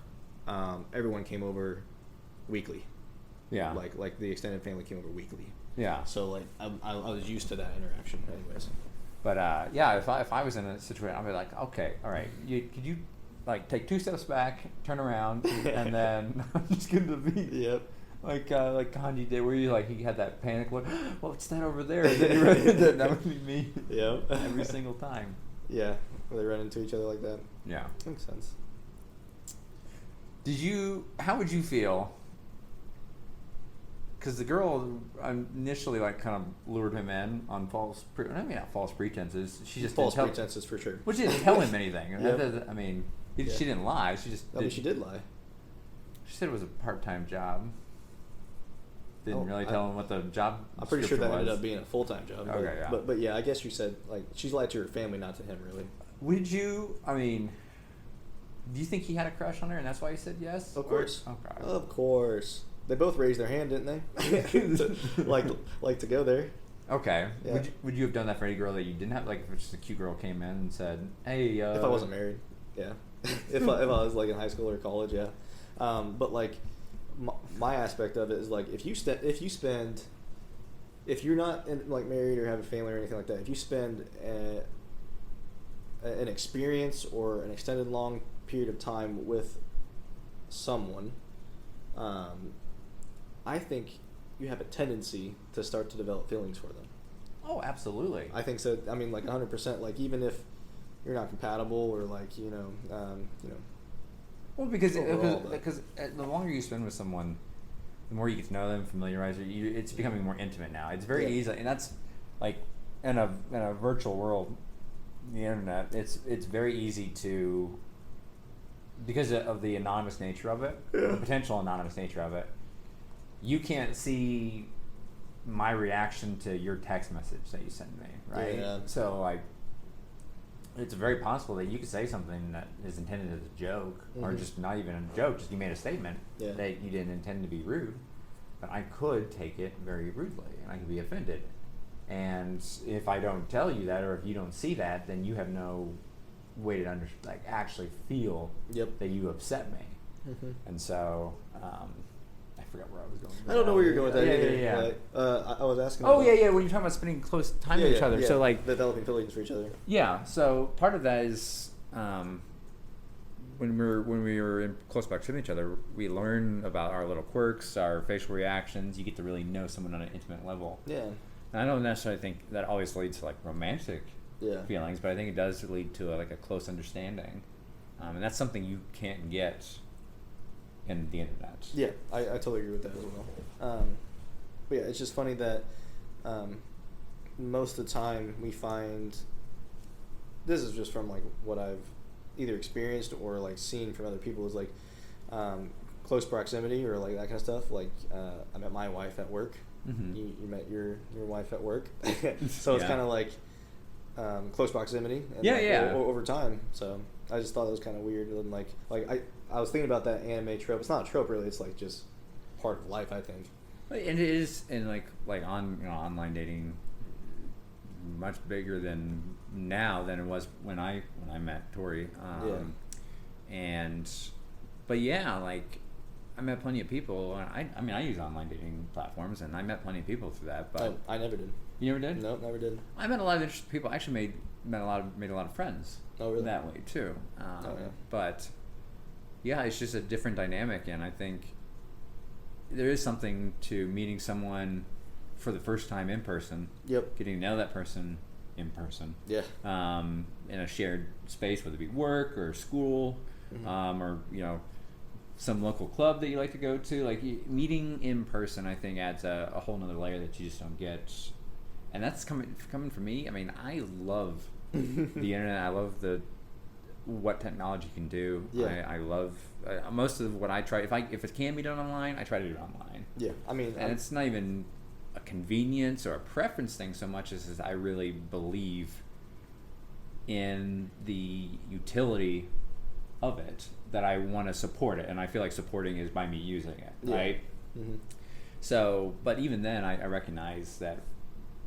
[SPEAKER 1] everyone came over weekly.
[SPEAKER 2] Yeah.
[SPEAKER 1] Like the extended family came over weekly.
[SPEAKER 2] Yeah.
[SPEAKER 1] So like I was used to that interaction, anyways.
[SPEAKER 2] But if I was in a situation, I'd be like, okay, all right, could you like take 2 steps back, turn around, and then I'm just gonna be like Kanji did, where he had that panic look. What's that over there? And then he ran into that would be me.
[SPEAKER 1] Yeah.
[SPEAKER 2] Every single time.
[SPEAKER 1] Yeah, where they run into each other like that.
[SPEAKER 2] Yeah.
[SPEAKER 1] Makes sense.
[SPEAKER 2] How would you feel? Because the girl initially like kind of lured him in on not false pretenses. She just
[SPEAKER 1] false pretenses for sure.
[SPEAKER 2] Well, she didn't tell him anything.
[SPEAKER 1] Yep.
[SPEAKER 2] I mean, she didn't lie. She just.
[SPEAKER 1] She did lie.
[SPEAKER 2] She said it was a part-time job. Didn't really tell him what the job.
[SPEAKER 1] I'm pretty sure that
[SPEAKER 2] was.
[SPEAKER 1] ended up being a full-time job.
[SPEAKER 2] Okay, yeah.
[SPEAKER 1] But yeah, I guess you said like she's lied to her family, not to him, really.
[SPEAKER 2] Would you? I mean, do you think he had a crush on her, and that's why he said yes?
[SPEAKER 1] Of course.
[SPEAKER 2] Okay.
[SPEAKER 1] Of course. They both raised their hand, didn't they? like to go there.
[SPEAKER 2] Okay.
[SPEAKER 1] Yeah.
[SPEAKER 2] Would you have done that for any girl that you didn't have? Like, if just a cute girl came in and said, "Hey,"
[SPEAKER 1] if I wasn't married, yeah. if I was like in high school or college, yeah. But like my aspect of it is like if you're not like married or have a family or anything like that, if you spend an experience or an extended long period of time with someone, I think you have a tendency to start to develop feelings for them.
[SPEAKER 2] Oh, absolutely.
[SPEAKER 1] I think so. I mean, like 100%. Like even if you're not compatible or like
[SPEAKER 2] Well, because
[SPEAKER 1] overall,
[SPEAKER 2] the longer you spend with someone, the more you get to know them, familiarize you. It's becoming more intimate now. It's very easy, and that's like in a virtual world, the internet. It's very easy to, because of the anonymous nature of it, the potential anonymous nature of it. You can't see my reaction to your text message that you sent me, right?
[SPEAKER 1] Yeah.
[SPEAKER 2] So like, it's very possible that you could say something that is intended as a joke, or just not even a joke, just you made a statement that you didn't intend to be rude, but I could take it very rudely, and I could be offended. And if I don't tell you that, or if you don't see that, then you have no way to actually feel that you upset me. And so, I forgot where I was going.
[SPEAKER 1] I don't know where you're going with that either.
[SPEAKER 2] Yeah.
[SPEAKER 1] I was asking.
[SPEAKER 2] When you're talking about spending close time with each other, so like
[SPEAKER 1] developing feelings for each other.
[SPEAKER 2] Yeah. So part of that is when we were in close proximity to each other, we learn about our little quirks, our facial reactions. You get to really know someone on an intimate level.
[SPEAKER 1] Yeah.
[SPEAKER 2] And I don't necessarily think that always leads to like romantic feelings, but I think it does lead to a close understanding, and that's something you can't get in the internet.
[SPEAKER 1] Yeah, I totally agree with that as well. But yeah, it's just funny that most of the time we find, this is just from like what I've either experienced or like seen from other people, is like close proximity or like that kind of stuff. Like I met my wife at work. You met your wife at work. So it's kind of like close proximity and over time. So I just thought it was kind of weird. And like I was thinking about that anime trope. It's not a trope really. It's like just part of life, I think.
[SPEAKER 2] And it is, and like on online dating, much bigger than now than it was when I met Tori. But yeah, like I met plenty of people. I mean, I use online dating platforms, and I met plenty of people through that. But
[SPEAKER 1] I never did.
[SPEAKER 2] You never did?
[SPEAKER 1] No, never did.
[SPEAKER 2] I met a lot of interesting people. I actually made a lot of friends.
[SPEAKER 1] Oh, really?
[SPEAKER 2] That way too. But yeah, it's just a different dynamic, and I think there is something to meeting someone for the first time in person.
[SPEAKER 1] Yep.
[SPEAKER 2] Getting to know that person in person.
[SPEAKER 1] Yeah.
[SPEAKER 2] In a shared space, whether it be work or school, or some local club that you like to go to. Like meeting in person, I think adds a whole nother layer that you just don't get. And that's coming from me. I mean, I love the internet. I love what technology can do. Yeah. I love most of what I try. If it can be done online, I try to do it online.
[SPEAKER 1] Yeah, I mean,
[SPEAKER 2] and it's not even a convenience or a preference thing so much as I really believe in the utility of it, that I want to support it, and I feel like supporting is by me using it, right? So, but even then, I recognize that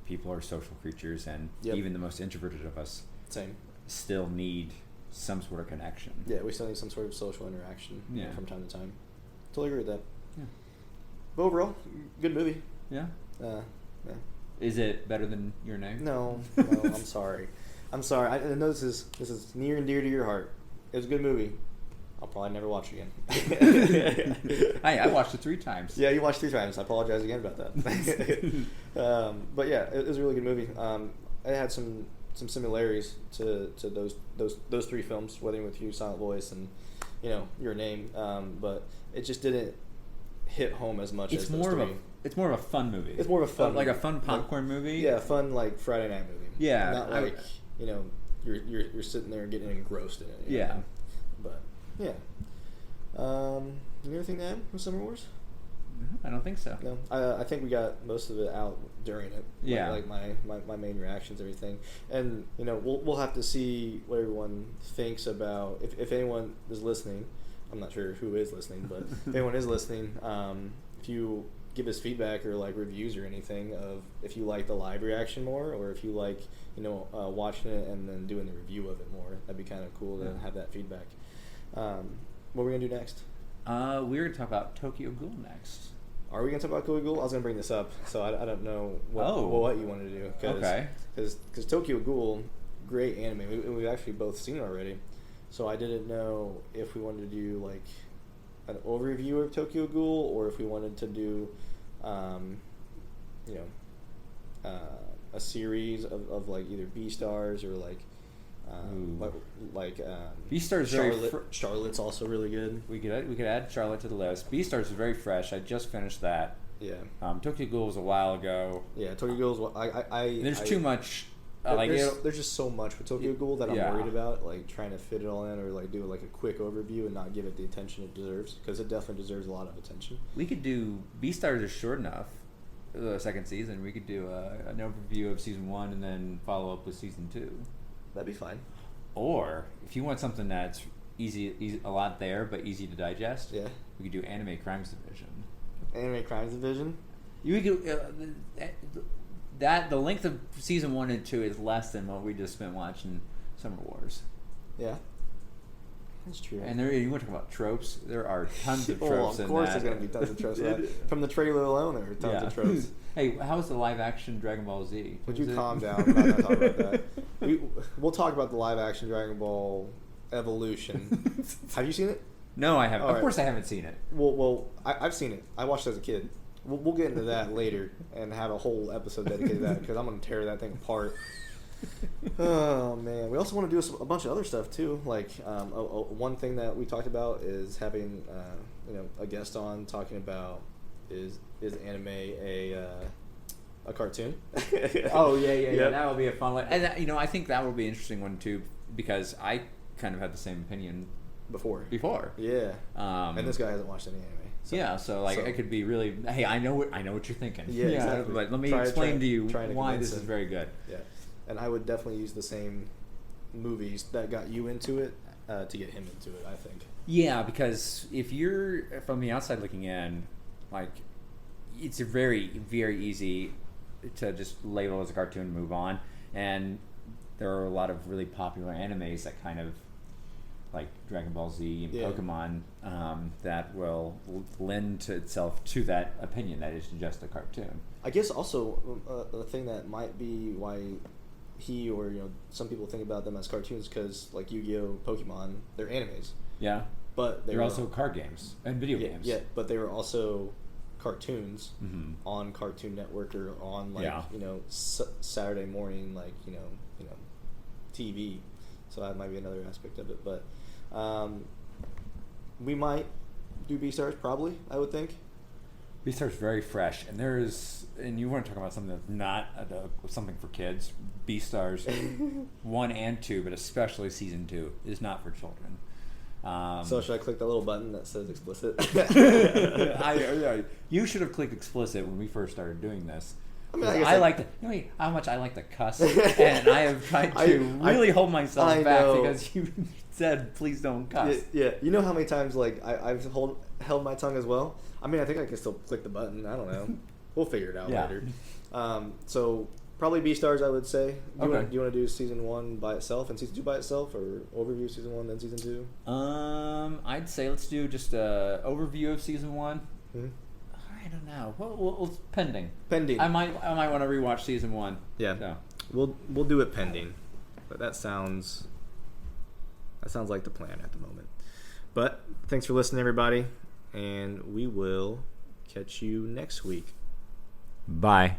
[SPEAKER 2] people are social creatures, and even the most introverted of us still need some sort of connection.
[SPEAKER 1] Yeah, we still need some sort of social interaction from time to time. Totally agree with that.
[SPEAKER 2] Yeah.
[SPEAKER 1] But overall, good movie.
[SPEAKER 2] Yeah.
[SPEAKER 1] Yeah.
[SPEAKER 2] Is it better than Your Name?
[SPEAKER 1] No, I'm sorry. I know this is near and dear to your heart. It was a good movie. I'll probably never watch it again.
[SPEAKER 2] I watched it 3 times.
[SPEAKER 1] Yeah, you watched 3 times. I apologize again about that. But yeah, it was a really good movie. It had some similarities to those 3 films, Weathering with You, Silent Voice, and Your Name. But it just didn't hit home as much as those 3.
[SPEAKER 2] It's more of a fun movie.
[SPEAKER 1] It's more of a fun,
[SPEAKER 2] like a fun popcorn movie.
[SPEAKER 1] Yeah, fun like Friday night movie.
[SPEAKER 2] Yeah,
[SPEAKER 1] not like you're sitting there getting engrossed in it.
[SPEAKER 2] Yeah,
[SPEAKER 1] but yeah. Anything to add with Summer Wars?
[SPEAKER 2] I don't think so.
[SPEAKER 1] No, I think we got most of it out during it.
[SPEAKER 2] Yeah,
[SPEAKER 1] like my main reactions, everything, and we'll have to see what everyone thinks about. If anyone is listening, I'm not sure who is listening, but if anyone is listening, if you give us feedback or like reviews or anything of if you like the live reaction more, or if you like watching it and then doing the review of it more, that'd be kind of cool to have that feedback. What are we gonna do next?
[SPEAKER 2] We're gonna talk about Tokyo Ghoul next.
[SPEAKER 1] Are we gonna talk about Tokyo Ghoul? I was gonna bring this up, so I don't know what you want to do. Because Tokyo Ghoul, great anime. We've actually both seen it already, so I didn't know if we wanted to do like an overview of Tokyo Ghoul, or if we wanted to do, a series of like either B-Stars or like
[SPEAKER 2] B-Stars.
[SPEAKER 1] Charlotte's also really good.
[SPEAKER 2] We could add Charlotte to the list. B-Stars is very fresh. I just finished that.
[SPEAKER 1] Yeah.
[SPEAKER 2] Tokyo Ghoul was a while ago.
[SPEAKER 1] Yeah, Tokyo Ghoul is
[SPEAKER 2] There's too much.
[SPEAKER 1] There's just so much with Tokyo Ghoul that I'm worried about, like trying to fit it all in, or like do like a quick overview and not give it the attention it deserves, because it definitely deserves a lot of attention.
[SPEAKER 2] We could do B-Stars is short enough. the second season, we could do an overview of season 1 and then follow up with season 2.
[SPEAKER 1] That'd be fine.
[SPEAKER 2] Or if you want something that's easy, a lot there but easy to digest,
[SPEAKER 1] Yeah.
[SPEAKER 2] we could do Anime Crimes Division.
[SPEAKER 1] Anime Crimes Division.
[SPEAKER 2] You could that the length of season 1 and 2 is less than what we just spent watching Summer Wars.
[SPEAKER 1] Yeah. That's true.
[SPEAKER 2] And you want to talk about tropes? There are tons of tropes
[SPEAKER 1] Well, of course
[SPEAKER 2] in that.
[SPEAKER 1] there's going to be tons of tropes. From the trailer alone, there are tons of tropes.
[SPEAKER 2] Hey, how's the live action Dragon Ball Z?
[SPEAKER 1] Would you calm down? I'm not going to talk about that. We'll talk about the live action Dragon Ball Evolution. Have you seen it?
[SPEAKER 2] No, I haven't.
[SPEAKER 1] All
[SPEAKER 2] Of
[SPEAKER 1] right.
[SPEAKER 2] course I haven't seen it.
[SPEAKER 1] Well, I've seen it. I watched it as a kid. We'll get into that later and have a whole episode dedicated to that because I'm going to tear that thing apart. Oh man, we also want to do a bunch of other stuff too. Like one thing that we talked about is having a guest on talking about is anime a cartoon.
[SPEAKER 2] Oh yeah.
[SPEAKER 1] Yep.
[SPEAKER 2] That will be a fun one. And I think that will be an interesting one too because I kind of had the same opinion
[SPEAKER 1] before.
[SPEAKER 2] Yeah.
[SPEAKER 1] And this guy hasn't watched any anime.
[SPEAKER 2] So it could be really. Hey, I know what you're thinking.
[SPEAKER 1] Yeah, exactly.
[SPEAKER 2] But let me explain to you why this is
[SPEAKER 1] him.
[SPEAKER 2] very good.
[SPEAKER 1] Yeah. And I would definitely use the same movies that got you into it to get him into it, I think.
[SPEAKER 2] Yeah, because if you're from the outside looking in, like, it's very, very easy to just label as a cartoon and move on. And there are a lot of really popular animes that kind of, like Dragon Ball Z and Pokemon, that will lend to itself to that opinion that it's just a cartoon.
[SPEAKER 1] I guess also a thing that might be why he or some people think about them as cartoons because like Yu-Gi-Oh, Pokemon, they're animes.
[SPEAKER 2] Yeah,
[SPEAKER 1] but
[SPEAKER 2] they're also card games and video games.
[SPEAKER 1] Yeah, but they were also cartoons on Cartoon Network or on Saturday morning TV. So that might be another aspect of it, but we might do Beastars probably. I would think.
[SPEAKER 2] Beastars very fresh, and you want to talk about something that's not something for kids. Beastars 1 and 2, but especially season 2, is not for children.
[SPEAKER 1] So should I click the little button that says explicit?
[SPEAKER 2] You should have clicked explicit when we first started doing this.
[SPEAKER 1] I mean,
[SPEAKER 2] I like to. You know how much I like to cuss, and I have tried to really hold myself back because you said please don't cuss.
[SPEAKER 1] Yeah. You know how many times I've held my tongue as well. I mean, I think I can still click the button. I don't know. We'll figure it out later. So probably Beastars, I would say. Do you want to do season 1 by itself and season 2 by itself, or overview season 1 then season 2?
[SPEAKER 2] I'd say let's do just a overview of season 1.
[SPEAKER 1] Mm-hmm.
[SPEAKER 2] I don't know. Well, pending.
[SPEAKER 1] Pending.
[SPEAKER 2] I might want to rewatch season 1.
[SPEAKER 1] Yeah.
[SPEAKER 2] So.
[SPEAKER 1] We'll do it pending. But that sounds like the plan at the moment. But thanks for listening, everybody, and we will catch you next week.
[SPEAKER 2] Bye.